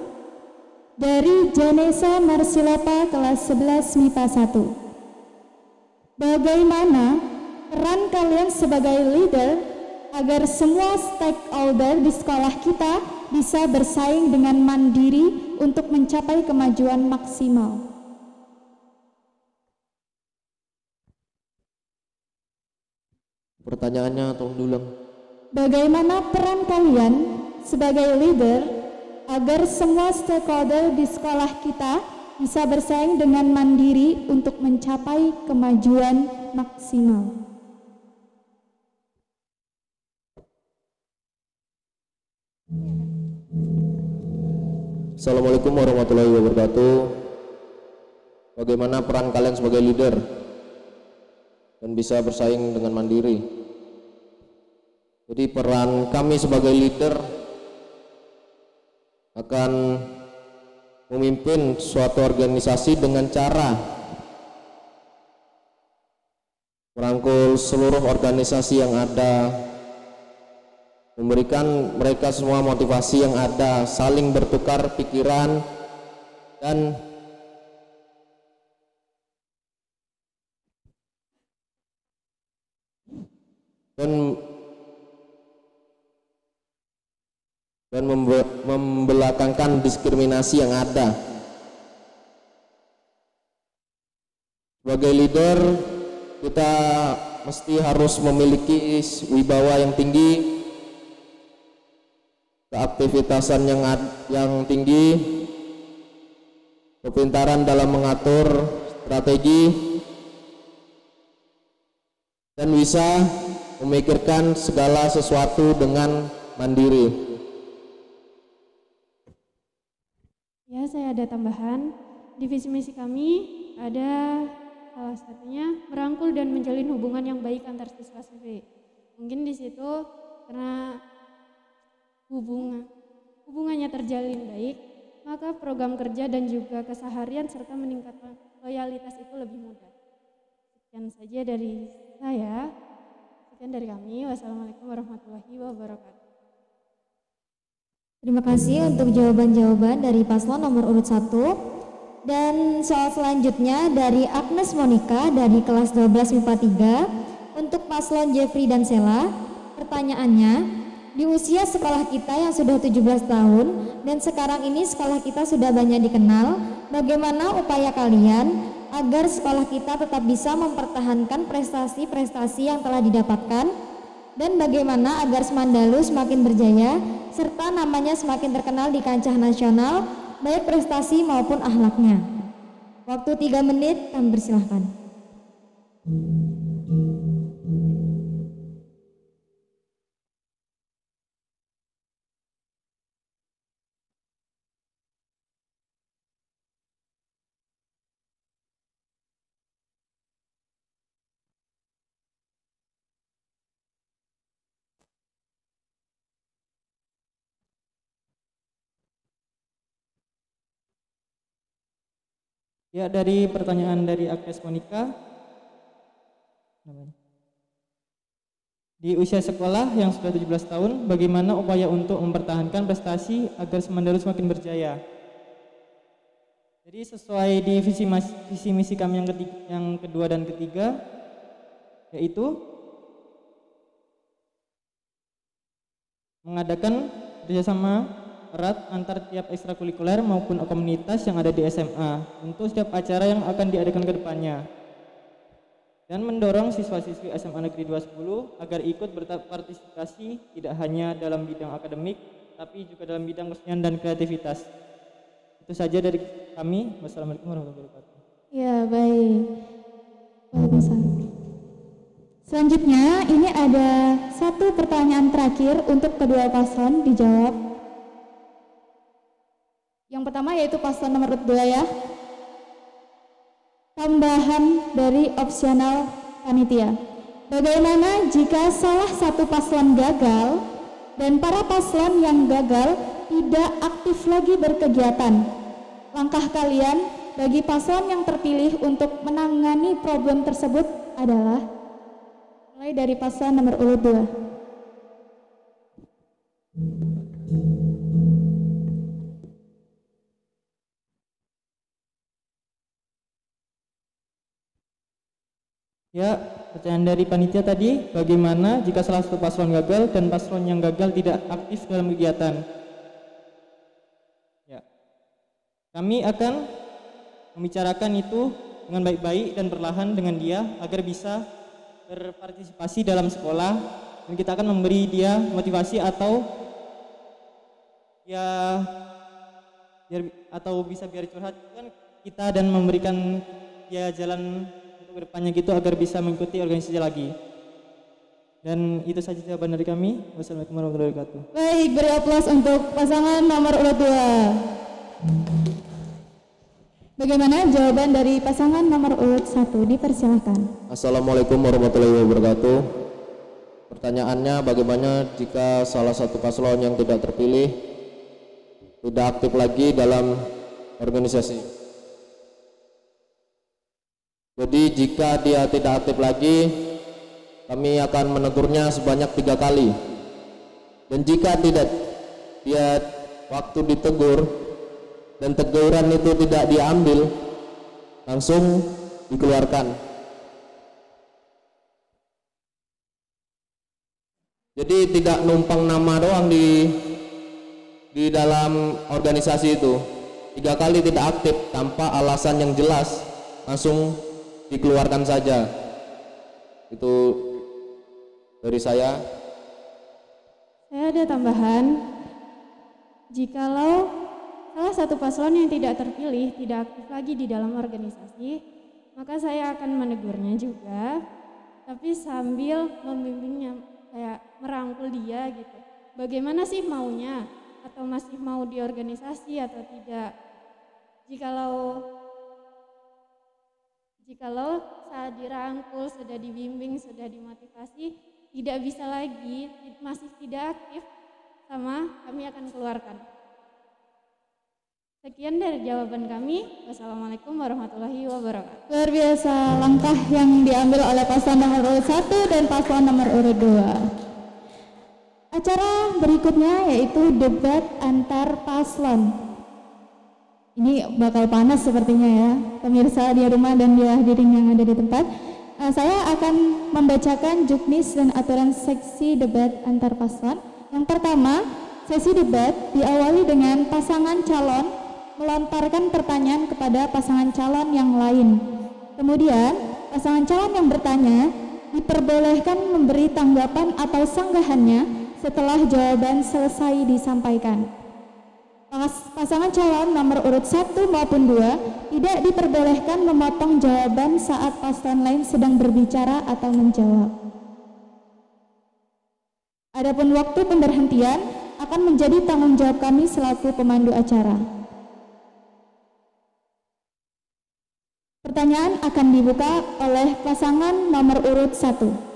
dari Janesa Marsilapa kelas 11 MIPA 1. Bagaimana peran kalian sebagai leader agar semua stakeholder di sekolah kita bisa bersaing dengan mandiri untuk mencapai kemajuan maksimal? pertanyaannya tolong diulang. bagaimana peran kalian sebagai leader agar semua stakeholder di sekolah kita bisa bersaing dengan mandiri untuk mencapai kemajuan maksimal. Assalamualaikum warahmatullahi wabarakatuh. Bagaimana peran kalian sebagai leader dan bisa bersaing dengan mandiri? Jadi peran kami sebagai leader akan memimpin suatu organisasi dengan cara merangkul seluruh organisasi yang ada, memberikan mereka semua motivasi yang ada, saling bertukar pikiran dan membelakangkan diskriminasi yang ada. Sebagai leader, kita mesti harus memiliki wibawa yang tinggi, keaktivitasan yang tinggi, kepintaran dalam mengatur strategi, dan bisa memikirkan segala sesuatu dengan mandiri. Ya, saya ada tambahan. Di visi misi kami ada salah satunya merangkul dan menjalin hubungan yang baik antar siswa-siswi. Mungkin di situ karena hubungannya terjalin baik, maka program kerja dan juga keseharian serta meningkatkan loyalitas itu lebih mudah. Sekian saja dari saya. Sekian dari kami. Wassalamualaikum warahmatullahi wabarakatuh. Terima kasih untuk jawaban-jawaban dari paslon nomor urut 1. Dan soal selanjutnya dari Agnes Monica dari kelas 12 MIPA 3 untuk paslon Jeffrey dan Sela. Pertanyaannya, di usia sekolah kita yang sudah 17 tahun dan sekarang ini sekolah kita sudah banyak dikenal, bagaimana upaya kalian agar sekolah kita tetap bisa mempertahankan prestasi-prestasi yang telah didapatkan, dan bagaimana agar Semandalu semakin berjaya serta namanya semakin terkenal di kancah nasional, baik prestasi maupun akhlaknya. Waktu 3 menit, kami persilahkan. Ya, dari pertanyaan dari Agnes Monica, di usia sekolah yang sudah 17 tahun, bagaimana upaya untuk mempertahankan prestasi agar Semandalu semakin berjaya? Jadi sesuai di visi misi kami yang kedua dan ketiga, yaitu mengadakan kerjasama erat antar tiap ekstrakurikuler maupun komunitas yang ada di SMA untuk setiap acara yang akan diadakan ke depannya, dan mendorong siswa-siswi SMA Negeri 210 agar ikut berpartisipasi tidak hanya dalam bidang akademik tapi juga dalam bidang kesenian dan kreativitas. Itu saja dari kami. Wassalamualaikum warahmatullahi wabarakatuh. Ya, baik. Waalaikumsalam. Selanjutnya ini ada satu pertanyaan terakhir untuk kedua paslon dijawab. Yang pertama yaitu paslon nomor 2 ya. Tambahan dari opsional panitia. Bagaimana jika salah satu paslon gagal dan para paslon yang gagal tidak aktif lagi berkegiatan? Langkah kalian bagi paslon yang terpilih untuk menangani problem tersebut adalah, mulai dari paslon nomor urut 2. Ya, pertanyaan dari panitia tadi, bagaimana jika salah satu paslon gagal dan paslon yang gagal tidak aktif dalam kegiatan? Ya, kami akan membicarakan itu dengan baik-baik dan perlahan dengan dia agar bisa berpartisipasi dalam sekolah dan kita akan memberi dia motivasi atau ya bisa biar curhat kan kita dan memberikan dia jalan untuk kedepannya gitu agar bisa mengikuti organisasi lagi. Dan itu saja jawaban dari kami. Wassalamualaikum warahmatullahi wabarakatuh. Baik, beri aplaus untuk pasangan nomor urut 2. Bagaimana jawaban dari pasangan nomor urut 1? Dipersilahkan. Assalamualaikum warahmatullahi wabarakatuh. Pertanyaannya, bagaimana jika salah satu paslon yang tidak terpilih tidak aktif lagi dalam organisasi? Jadi jika dia tidak aktif lagi, kami akan menegurnya sebanyak 3 kali. Dan jika tidak dia waktu ditegur dan teguran itu tidak diambil, langsung dikeluarkan. Jadi tidak numpang nama doang di dalam organisasi itu. 3 kali tidak aktif tanpa alasan yang jelas, langsung dikeluarkan saja. Itu dari saya. Saya ada tambahan. Jikalau salah satu paslon yang tidak terpilih tidak aktif lagi di dalam organisasi, maka saya akan menegurnya juga, tapi sambil membimbingnya, kayak merangkul dia gitu. Bagaimana sih maunya? Atau masih mau di organisasi atau tidak? Jikalau saat dirangkul, sudah dibimbing, sudah dimotivasi, tidak bisa lagi, masih tidak aktif, sama kami akan keluarkan. Sekian dari jawaban kami. Wassalamualaikum warahmatullahi wabarakatuh. Luar biasa langkah yang diambil oleh paslon nomor urut 1 dan paslon nomor urut 2. Acara berikutnya yaitu debat antar paslon. Ini bakal panas sepertinya ya, pemirsa di rumah dan di hadirin yang ada di tempat. Saya akan membacakan juknis dan aturan seksi debat antar paslon. Yang pertama, sesi debat diawali dengan pasangan calon melontarkan pertanyaan kepada pasangan calon yang lain. Kemudian, pasangan calon yang bertanya diperbolehkan memberi tanggapan atau sanggahannya setelah jawaban selesai disampaikan. Pasangan calon nomor urut 1 maupun 2 tidak diperbolehkan memotong jawaban saat paslon lain sedang berbicara atau menjawab. Adapun waktu pemberhentian akan menjadi tanggung jawab kami selaku pemandu acara. Pertanyaan akan dibuka oleh pasangan nomor urut 1.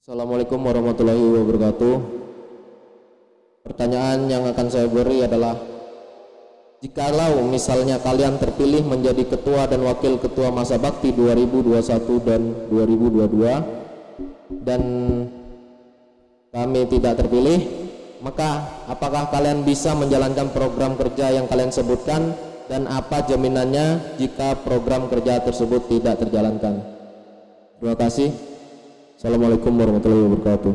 Assalamualaikum warahmatullahi wabarakatuh. Pertanyaan yang akan saya beri adalah, jikalau misalnya kalian terpilih menjadi ketua dan wakil ketua masa bakti 2021 dan 2022 dan kami tidak terpilih, maka apakah kalian bisa menjalankan program kerja yang kalian sebutkan, dan apa jaminannya jika program kerja tersebut tidak terjalankan? Terima kasih. Assalamualaikum warahmatullahi wabarakatuh.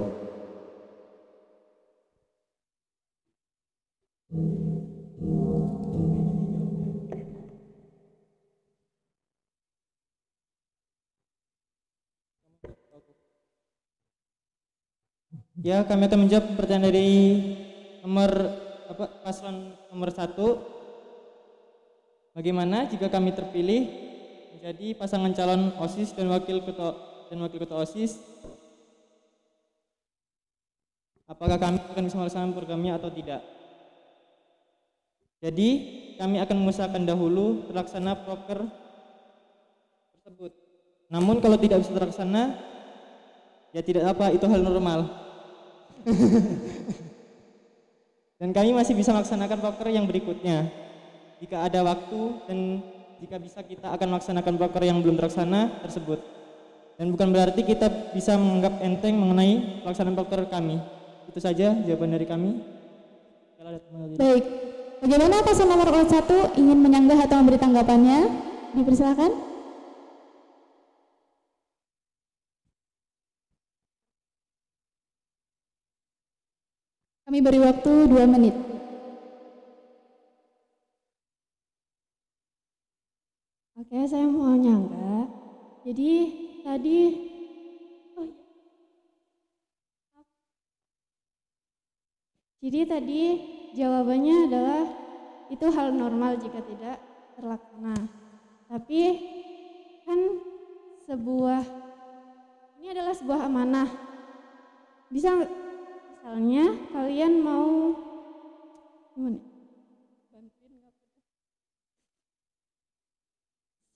Ya, kami akan menjawab pertanyaan dari paslon nomor 1. Bagaimana jika kami terpilih menjadi pasangan calon OSIS dan wakil ketua OSIS? Apakah kami akan bisa melaksanakan programnya atau tidak? Jadi, kami akan mengusahakan dahulu terlaksana proker tersebut. Namun kalau tidak bisa terlaksana, ya tidak apa, itu hal normal. Dan kami masih bisa melaksanakan proker yang berikutnya. Jika ada waktu dan jika bisa, kita akan melaksanakan proker yang belum terlaksana tersebut. Dan bukan berarti kita bisa menganggap enteng mengenai pelaksanaan proker kami. Itu saja jawaban dari kami. Baik, bagaimana paslon nomor urut 1 ingin menyanggah atau memberi tanggapannya? Dipersilakan. Kami beri waktu 2 menit. saya mau nyangka. Jadi tadi oh, jadi tadi jawabannya adalah itu hal normal jika tidak terlaksana. Tapi kan ini adalah sebuah amanah. Misalnya kalian mau gimana? Bantuin nggak?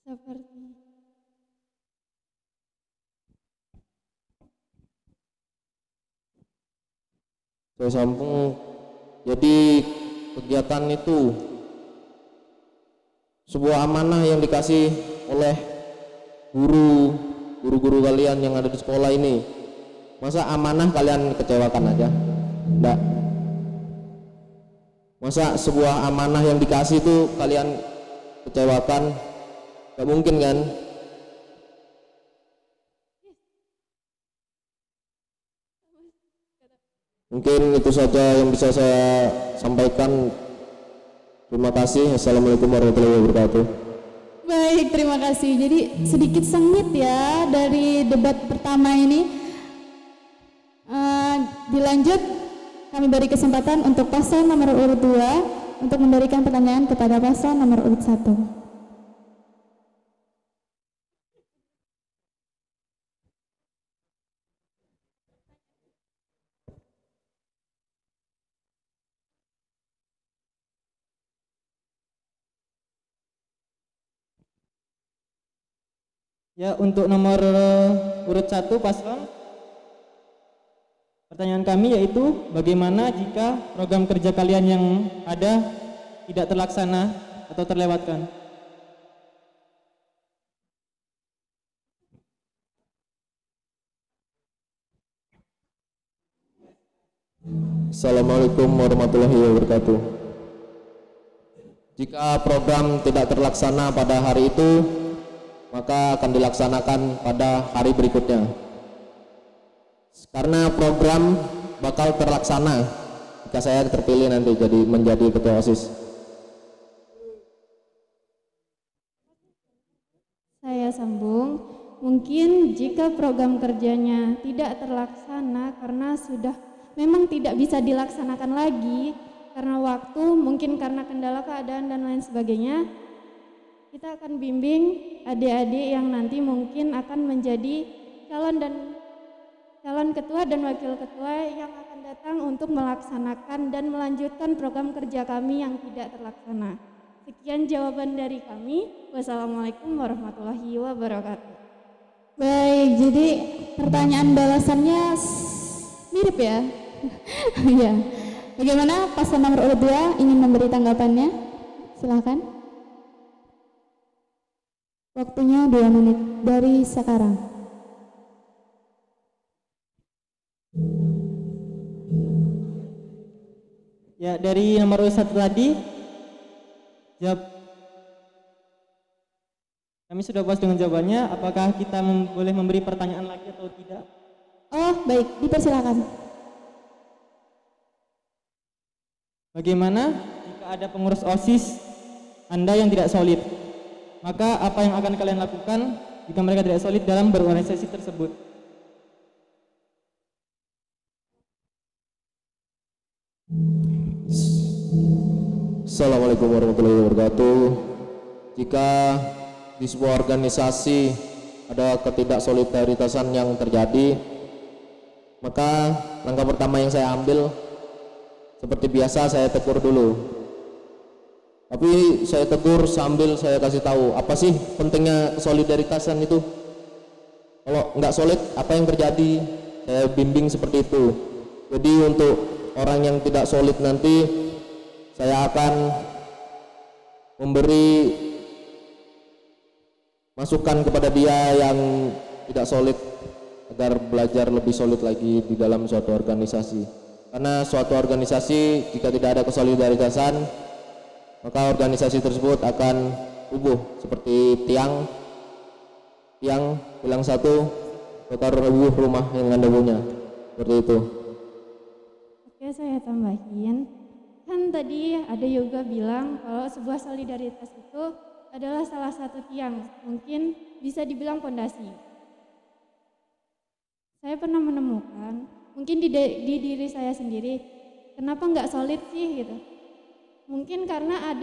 Seperti saya sambung. Jadi kegiatan itu sebuah amanah yang dikasih oleh guru-guru kalian yang ada di sekolah ini. Masa amanah kalian kecewakan aja? Enggak. Masa sebuah amanah yang dikasih itu kalian kecewakan? Enggak mungkin kan? Mungkin itu saja yang bisa saya sampaikan. Terima kasih. Assalamualaikum warahmatullahi wabarakatuh. Baik, terima kasih. Jadi sedikit sengit ya dari debat pertama ini. Dilanjut, kami beri kesempatan untuk paslon nomor urut 2 untuk memberikan pertanyaan kepada paslon nomor urut 1. Ya, untuk nomor urut 1 paslon, pertanyaan kami yaitu bagaimana jika program kerja kalian yang ada tidak terlaksana atau terlewatkan? Assalamualaikum warahmatullahi wabarakatuh. Jika program tidak terlaksana pada hari itu, maka akan dilaksanakan pada hari berikutnya. Karena program bakal terlaksana jika saya terpilih nanti menjadi ketua OSIS. saya sambung, mungkin jika program kerjanya tidak terlaksana karena memang tidak bisa dilaksanakan lagi karena waktu, mungkin karena kendala keadaan dan lain sebagainya, kita akan bimbing adik-adik yang nanti mungkin akan menjadi calon ketua dan wakil ketua yang akan datang untuk melaksanakan dan melanjutkan program kerja kami yang tidak terlaksana. Sekian jawaban dari kami. Wassalamualaikum warahmatullahi wabarakatuh. Baik, jadi pertanyaan balasannya mirip ya. Ya. Bagaimana paslon nomor urut 2 ingin memberi tanggapannya? Silakan. Waktunya 2 menit dari sekarang. Ya, dari nomor urut 1 tadi, kami sudah puas dengan jawabannya. Apakah kita boleh memberi pertanyaan lagi atau tidak? Oh, baik, dipersilakan. Bagaimana jika ada pengurus OSIS Anda yang tidak solid? Maka apa yang akan kalian lakukan jika mereka tidak solid dalam berorganisasi tersebut? Assalamualaikum warahmatullahi wabarakatuh. Jika di sebuah organisasi ada ketidaksolidarisasan yang terjadi, maka langkah pertama yang saya ambil seperti biasa saya tegur dulu. Tapi saya tegur sambil saya kasih tahu apa sih pentingnya solidaritasan itu. Kalau nggak solid apa yang terjadi, saya bimbing seperti itu. Jadi untuk orang yang tidak solid nanti saya akan memberi masukan kepada dia yang tidak solid agar belajar lebih solid lagi di dalam suatu organisasi. Karena suatu organisasi jika tidak ada kesolidaritasan, maka organisasi tersebut akan rubuh seperti tiang satu bakar rubuh rumah yang anda punya, seperti itu. Oke, saya tambahin. Kan tadi ada juga bilang kalau sebuah solidaritas itu adalah salah satu tiang, mungkin bisa dibilang pondasi. Saya pernah menemukan, mungkin di diri saya sendiri, kenapa nggak solid sih gitu. Mungkin karena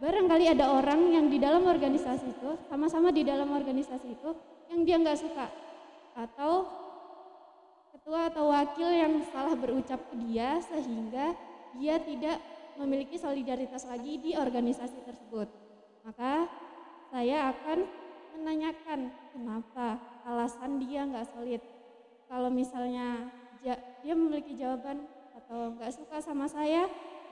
barangkali ada orang yang di dalam organisasi itu, sama-sama di dalam organisasi itu, yang dia nggak suka. Atau ketua atau wakil yang salah berucap ke dia sehingga dia tidak memiliki solidaritas lagi di organisasi tersebut. Maka saya akan menanyakan kenapa alasan dia nggak solid. Kalau misalnya dia memiliki jawaban atau nggak suka sama saya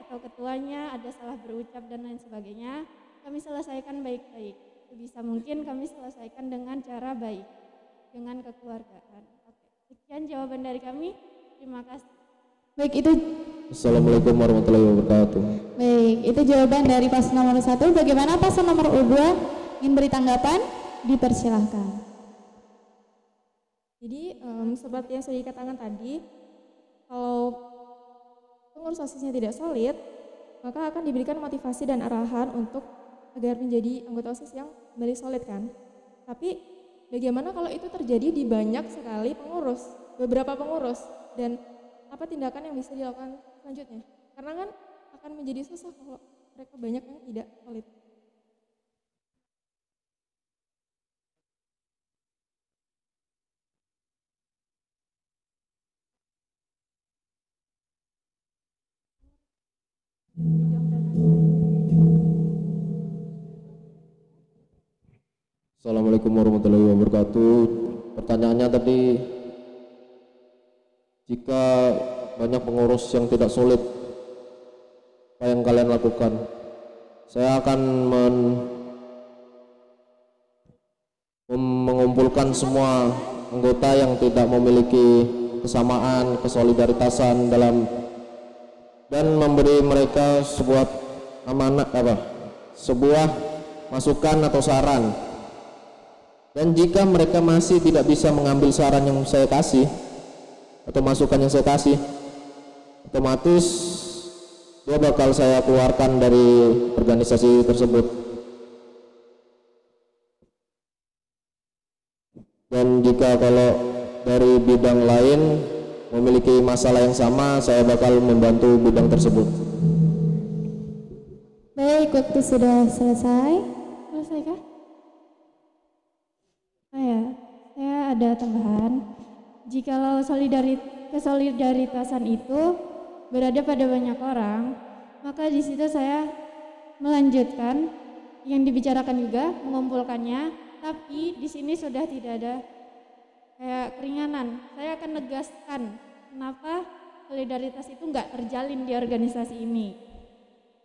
atau ketuanya ada salah berucap dan lain sebagainya, kami selesaikan baik-baik. Sebisa mungkin kami selesaikan dengan cara baik, dengan kekeluargaan. Oke. Sekian jawaban dari kami. Terima kasih. Baik, itu Assalamualaikum warahmatullahi wabarakatuh. baik, itu jawaban dari paslon nomor 1. Bagaimana paslon nomor 2 ingin beri tanggapan? Dipersilahkan. Jadi seperti yang sudah dikatakan tadi, kalau pengurus OSISnya tidak solid, maka akan diberikan motivasi dan arahan untuk agar menjadi anggota OSIS yang kembali solid kan. Tapi bagaimana kalau itu terjadi di banyak sekali pengurus, beberapa pengurus, dan apa tindakan yang bisa dilakukan selanjutnya? Karena kan akan menjadi susah kalau mereka banyak yang tidak solid. Assalamualaikum warahmatullahi wabarakatuh. Pertanyaannya tadi, jika banyak pengurus yang tidak solid, apa yang kalian lakukan? Saya akan mengumpulkan semua anggota yang tidak memiliki kesamaan, kesolidaritasan dan memberi mereka sebuah amanat sebuah masukan atau saran. Dan jika mereka masih tidak bisa mengambil saran yang saya kasih atau masukan yang saya kasih, otomatis dia bakal saya keluarkan dari organisasi tersebut. Dan jika kalau dari bidang lain memiliki masalah yang sama, saya bakal membantu bidang tersebut. Baik, waktu sudah selesai. Selesai kah? Saya ada tambahan. Jikalau kesolidaritasan itu berada pada banyak orang, maka di situ saya melanjutkan yang dibicarakan juga, mengumpulkannya. Tapi di sini sudah tidak ada kayak keringanan. Saya akan negaskan kenapa solidaritas itu nggak terjalin di organisasi ini.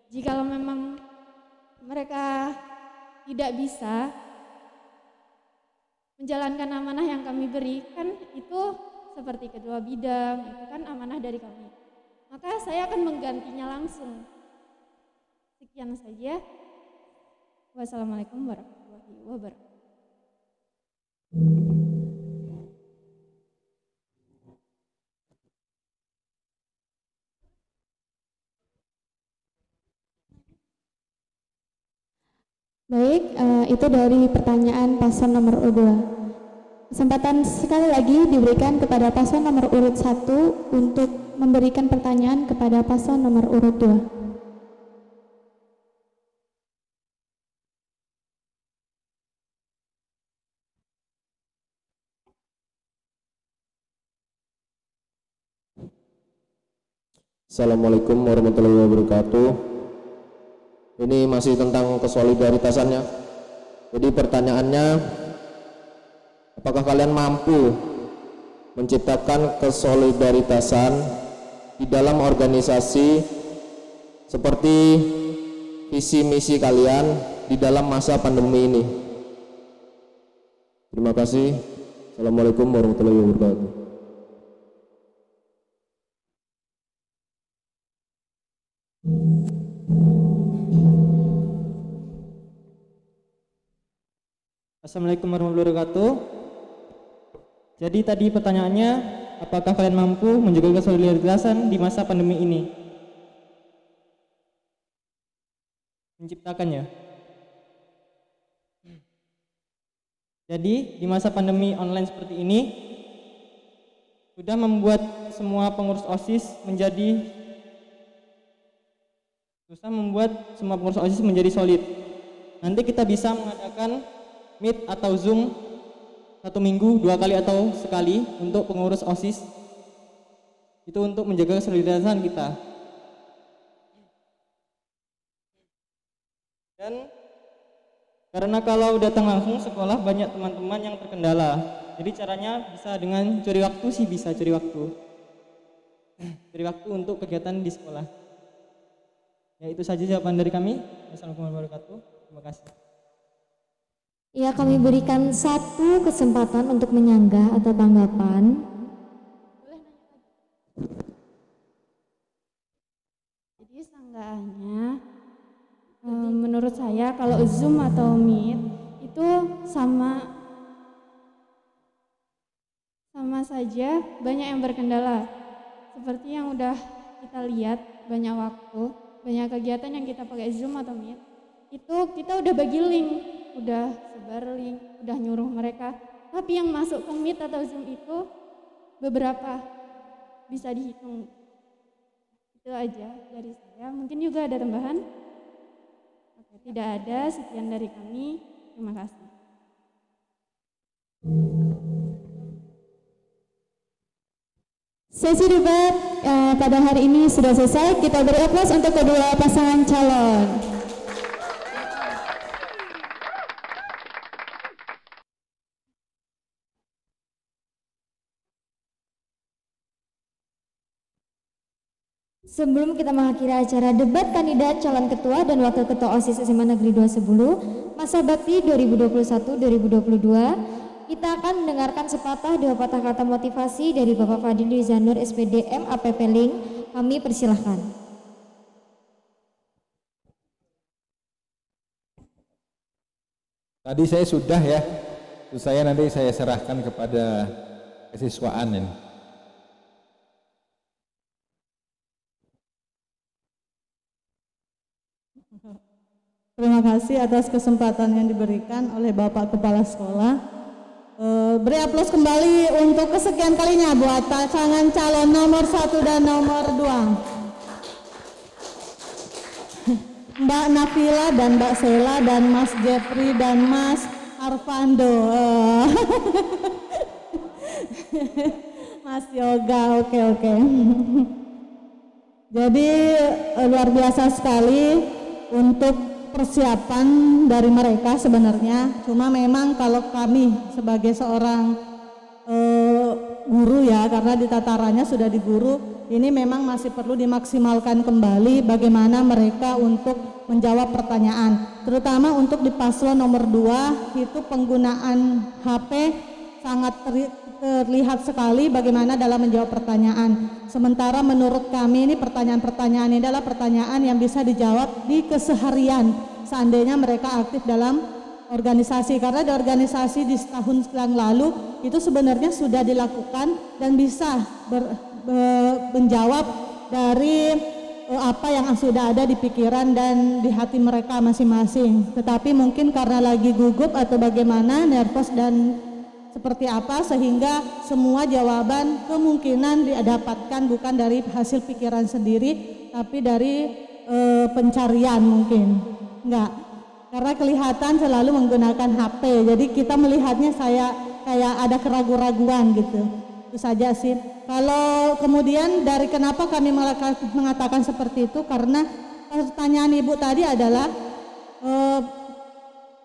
Jikalau memang mereka tidak bisa menjalankan amanah yang kami berikan, itu seperti ketua bidang, itu kan amanah dari kami. Maka saya akan menggantinya langsung. Sekian saja. Wassalamualaikum warahmatullahi wabarakatuh. Baik, itu dari pertanyaan paslon nomor urut 2. Kesempatan sekali lagi diberikan kepada paslon nomor urut 1 untuk memberikan pertanyaan kepada paslon nomor urut 2. Assalamualaikum warahmatullahi wabarakatuh. Ini masih tentang kesolidaritasannya. Jadi pertanyaannya, apakah kalian mampu menciptakan kesolidaritasan di dalam organisasi seperti visi misi kalian di dalam masa pandemi ini? Terima kasih. Assalamualaikum warahmatullahi wabarakatuh. Assalamualaikum warahmatullahi wabarakatuh. Jadi tadi pertanyaannya, apakah kalian mampu menjaga kesolidarisan di masa pandemi ini? Menciptakannya. Jadi di masa pandemi online seperti ini sudah membuat semua pengurus OSIS menjadi solid. Nanti kita bisa mengadakan Meet atau Zoom 1 minggu 2 kali atau sekali untuk pengurus OSIS. Itu untuk menjaga kesolidarisan kita. Dan karena kalau datang langsung sekolah banyak teman-teman yang terkendala. Jadi caranya bisa dengan curi waktu sih, bisa curi waktu. Curi waktu untuk kegiatan di sekolah. Ya itu saja jawaban dari kami. Wassalamualaikum warahmatullahi wabarakatuh. Terima kasih. Ya, kami berikan 1 kesempatan untuk menyanggah atau tanggapan. Jadi sanggahannya, menurut saya kalau Zoom atau Meet itu sama saja banyak yang berkendala. Seperti yang udah kita lihat, banyak waktu, banyak kegiatan yang kita pakai Zoom atau Meet. Itu kita udah bagi link, udah sebar link, udah nyuruh mereka. Tapi yang masuk ke Meet atau Zoom itu beberapa, bisa dihitung. Itu aja dari saya. Mungkin juga ada tambahan? Oke, tidak ada. Sekian dari kami. Terima kasih. Sesi debat pada hari ini sudah selesai. Kita beri aplaus untuk kedua pasangan calon. Sebelum kita mengakhiri acara debat kandidat calon ketua dan wakil ketua OSIS SMA Negeri 210 masa bakti 2021-2022, kita akan mendengarkan sepatah 2 patah kata motivasi dari Bapak Fadil Rizanur SPD MAPP Link. Kami persilahkan. Tadi saya sudah ya, saya nanti saya serahkan kepada kesiswaan ini. Terima kasih atas kesempatan yang diberikan oleh Bapak Kepala Sekolah. Beri aplaus kembali untuk kesekian kalinya buat pasangan calon nomor 1 dan nomor 2. Mbak Nafila dan Mbak Sela dan Mas Jeffrey dan Mas Arvando. Mas Yoga, oke. Jadi luar biasa sekali untuk persiapan dari mereka sebenarnya. Cuma memang kalau kami sebagai seorang guru ya, karena di tatarannya sudah di guru, ini memang masih perlu dimaksimalkan kembali bagaimana mereka untuk menjawab pertanyaan. Terutama untuk di paslon nomor 2 itu penggunaan HP sangat terlihat sekali bagaimana dalam menjawab pertanyaan. Sementara menurut kami ini pertanyaan-pertanyaan ini adalah pertanyaan yang bisa dijawab di keseharian seandainya mereka aktif dalam organisasi. Karena di organisasi di setahun yang lalu itu sebenarnya sudah dilakukan dan bisa menjawab dari apa yang sudah ada di pikiran dan di hati mereka masing-masing. Tetapi mungkin karena lagi gugup atau bagaimana, nervous dan seperti apa, sehingga semua jawaban kemungkinan didapatkan bukan dari hasil pikiran sendiri tapi dari pencarian mungkin. Enggak, karena kelihatan selalu menggunakan HP, jadi kita melihatnya kayak ada keraguan-raguan gitu. Itu saja sih. Kalau kemudian dari kenapa kami mengatakan seperti itu, karena pertanyaan Ibu tadi adalah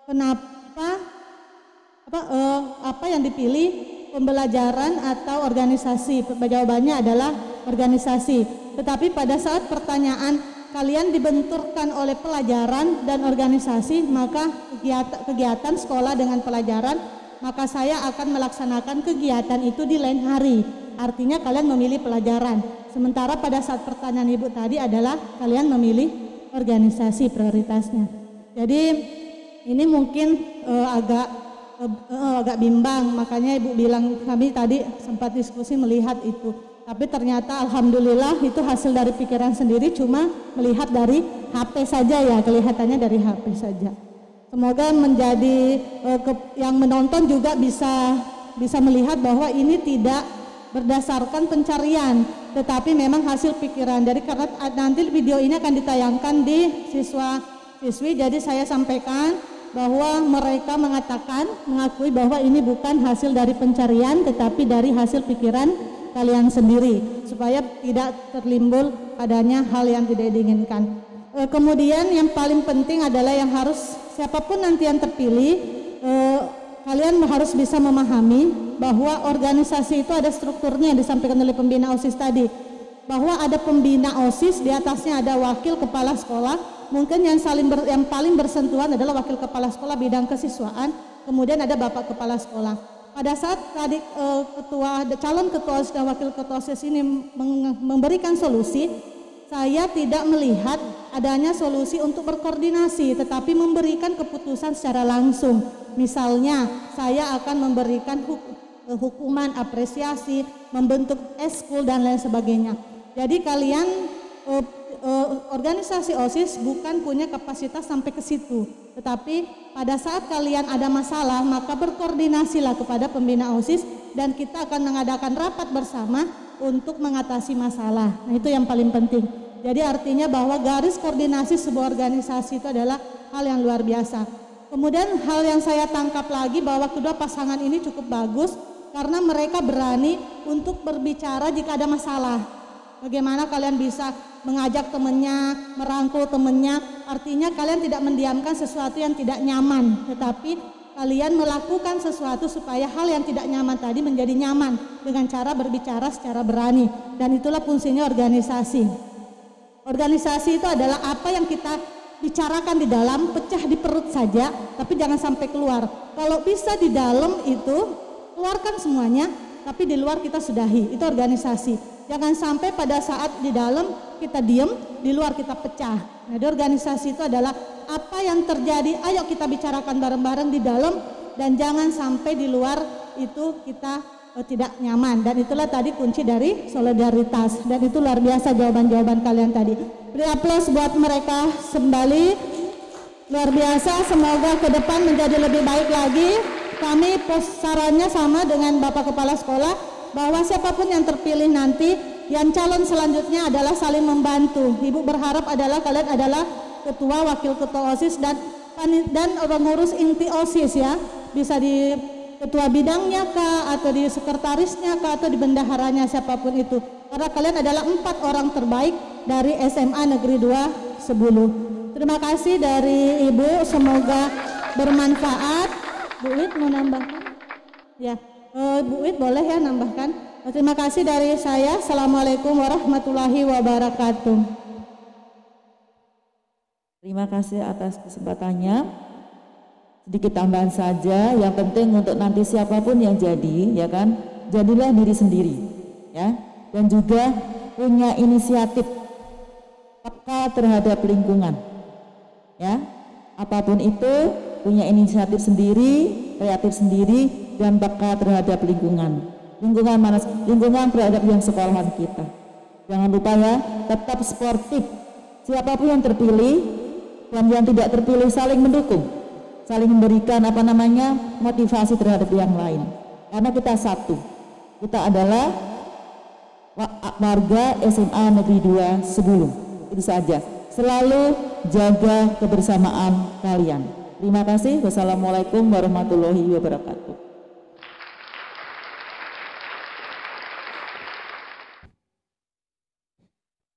kenapa apa yang dipilih, pembelajaran atau organisasi? Jawabannya adalah organisasi. Tetapi pada saat pertanyaan kalian dibenturkan oleh pelajaran dan organisasi, maka kegiatan sekolah dengan pelajaran, maka saya akan melaksanakan kegiatan itu di lain hari. Artinya kalian memilih pelajaran. Sementara pada saat pertanyaan Ibu tadi adalah kalian memilih organisasi prioritasnya. Jadi ini mungkin agak bimbang, makanya Ibu bilang kami tadi sempat diskusi melihat itu. Tapi ternyata alhamdulillah itu hasil dari pikiran sendiri, cuma melihat dari HP saja ya, kelihatannya dari HP saja. Semoga menjadi yang menonton juga bisa melihat bahwa ini tidak berdasarkan pencarian, tetapi memang hasil pikiran. Jadi karena nanti video ini akan ditayangkan di siswa-siswi, jadi saya sampaikan bahwa mereka mengakui bahwa ini bukan hasil dari pencarian, tetapi dari hasil pikiran kalian sendiri, supaya tidak terlimbul adanya hal yang tidak diinginkan. Kemudian yang paling penting adalah yang harus siapapun nanti yang terpilih, kalian harus bisa memahami bahwa organisasi itu ada strukturnya yang disampaikan oleh pembina OSIS tadi, bahwa ada pembina OSIS, di atasnya ada wakil kepala sekolah, mungkin yang paling bersentuhan adalah wakil kepala sekolah bidang kesiswaan, kemudian ada bapak kepala sekolah. Pada saat tadi calon ketua OSIS dan wakil ketua OSIS ini memberikan solusi, saya tidak melihat adanya solusi untuk berkoordinasi, tetapi memberikan keputusan secara langsung. Misalnya, saya akan memberikan hukuman, apresiasi, membentuk eskul dan lain sebagainya. Jadi kalian organisasi OSIS bukan punya kapasitas sampai ke situ, tetapi pada saat kalian ada masalah, maka berkoordinasilah kepada pembina OSIS dan kita akan mengadakan rapat bersama untuk mengatasi masalah. Nah, itu yang paling penting. Jadi artinya bahwa garis koordinasi sebuah organisasi itu adalah hal yang luar biasa. Kemudian hal yang saya tangkap lagi bahwa kedua pasangan ini cukup bagus karena mereka berani untuk berbicara jika ada masalah. Bagaimana kalian bisa mengajak temannya, merangkul temannya, artinya kalian tidak mendiamkan sesuatu yang tidak nyaman, tetapi kalian melakukan sesuatu supaya hal yang tidak nyaman tadi menjadi nyaman dengan cara berbicara secara berani, dan itulah fungsinya organisasi. Organisasi itu adalah apa yang kita bicarakan di dalam, pecah di perut saja, tapi jangan sampai keluar. Kalau bisa di dalam itu, keluarkan semuanya, tapi di luar kita sudahi, itu organisasi. Jangan sampai pada saat di dalam kita diem, di luar kita pecah. Nah, di organisasi itu adalah apa yang terjadi, ayo kita bicarakan bareng-bareng di dalam, dan jangan sampai di luar itu kita tidak nyaman. Dan itulah tadi kunci dari solidaritas, dan itu luar biasa jawaban-jawaban kalian tadi. Beri aplaus buat mereka kembali, luar biasa. Semoga ke depan menjadi lebih baik lagi. Kami sarannya sama dengan Bapak Kepala Sekolah, bahwa siapapun yang terpilih nanti, yang calon selanjutnya adalah saling membantu. Ibu berharap adalah kalian adalah ketua, wakil ketua OSIS dan pengurus inti OSIS ya, bisa di ketua bidangnya kah, atau di sekretarisnya kah, atau di bendaharanya, siapapun itu, karena kalian adalah 4 orang terbaik dari SMA Negeri 2 Sebulu. Terima kasih dari Ibu, semoga bermanfaat. Bu Wid mau nambahkan? Ya, Bu Wid boleh ya nambahkan. Terima kasih dari saya. Assalamualaikum warahmatullahi wabarakatuh. Terima kasih atas kesempatannya. Sedikit tambahan saja, yang penting untuk nanti siapapun yang jadi, ya kan, jadilah diri sendiri, ya, dan juga punya inisiatif peka terhadap lingkungan, ya, apapun itu punya inisiatif sendiri, kreatif sendiri, dan peka terhadap lingkungan. Lingkungan mana? Lingkungan terhadap yang sekolahan kita. Jangan lupa ya, tetap sportif. Siapapun yang terpilih dan yang tidak terpilih saling mendukung, saling memberikan motivasi terhadap yang lain, karena kita satu, kita adalah warga SMA Negeri 2 Sebulu. Itu saja, selalu jaga kebersamaan kalian. Terima kasih. Wassalamualaikum warahmatullahi wabarakatuh.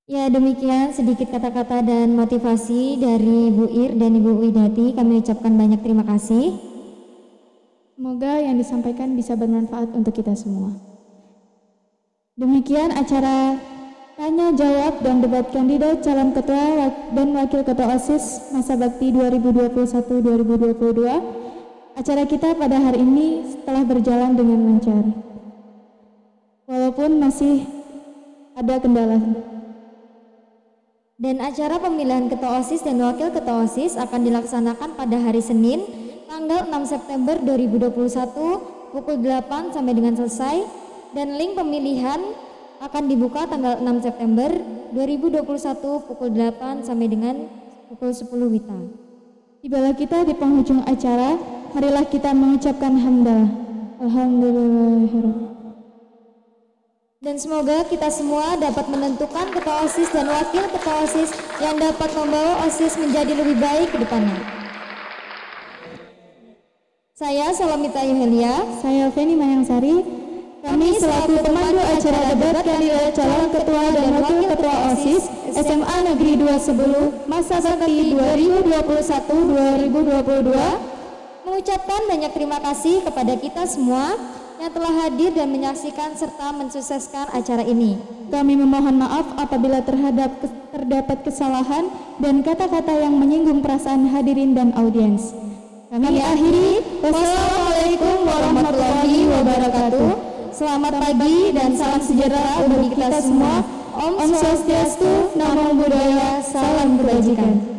Ya, demikian sedikit kata-kata dan motivasi dari Bu Ir dan Ibu Widati. Kami ucapkan banyak terima kasih. Semoga yang disampaikan bisa bermanfaat untuk kita semua. Demikian acara tanya jawab dan debat kandidat calon ketua dan wakil ketua OSIS masa bakti 2021-2022. Acara kita pada hari ini telah berjalan dengan lancar, walaupun masih ada kendala. Dan acara pemilihan ketua OSIS dan wakil ketua OSIS akan dilaksanakan pada hari Senin, tanggal 6 September 2021 pukul 8 sampai dengan selesai, dan link pemilihan akan dibuka tanggal 6 September 2021 pukul 8 sampai dengan pukul 10 WITA. Tibalah kita di penghujung acara, marilah kita mengucapkan hamdalah. Alhamdulillahirrahmanirrahim. Dan semoga kita semua dapat menentukan ketua OSIS dan wakil ketua OSIS yang dapat membawa OSIS menjadi lebih baik ke depannya. Saya Salamita Yuhelia. Saya Feni Mayangsari. Kami selaku pemandu acara debat kandidat calon ketua dan wakil ketua OSIS SMA Negeri 210 masa bakti 2021-2022 mengucapkan banyak terima kasih kepada kita semua yang telah hadir dan menyaksikan serta mensukseskan acara ini. Kami memohon maaf apabila terdapat kesalahan dan kata-kata yang menyinggung perasaan hadirin dan audiens. Kami akhiri. Wassalamualaikum warahmatullahi wabarakatuh. Selamat pagi dan salam sejahtera bagi kita semua. Om Swastiastu, Namo Buddhaya, salam kebajikan.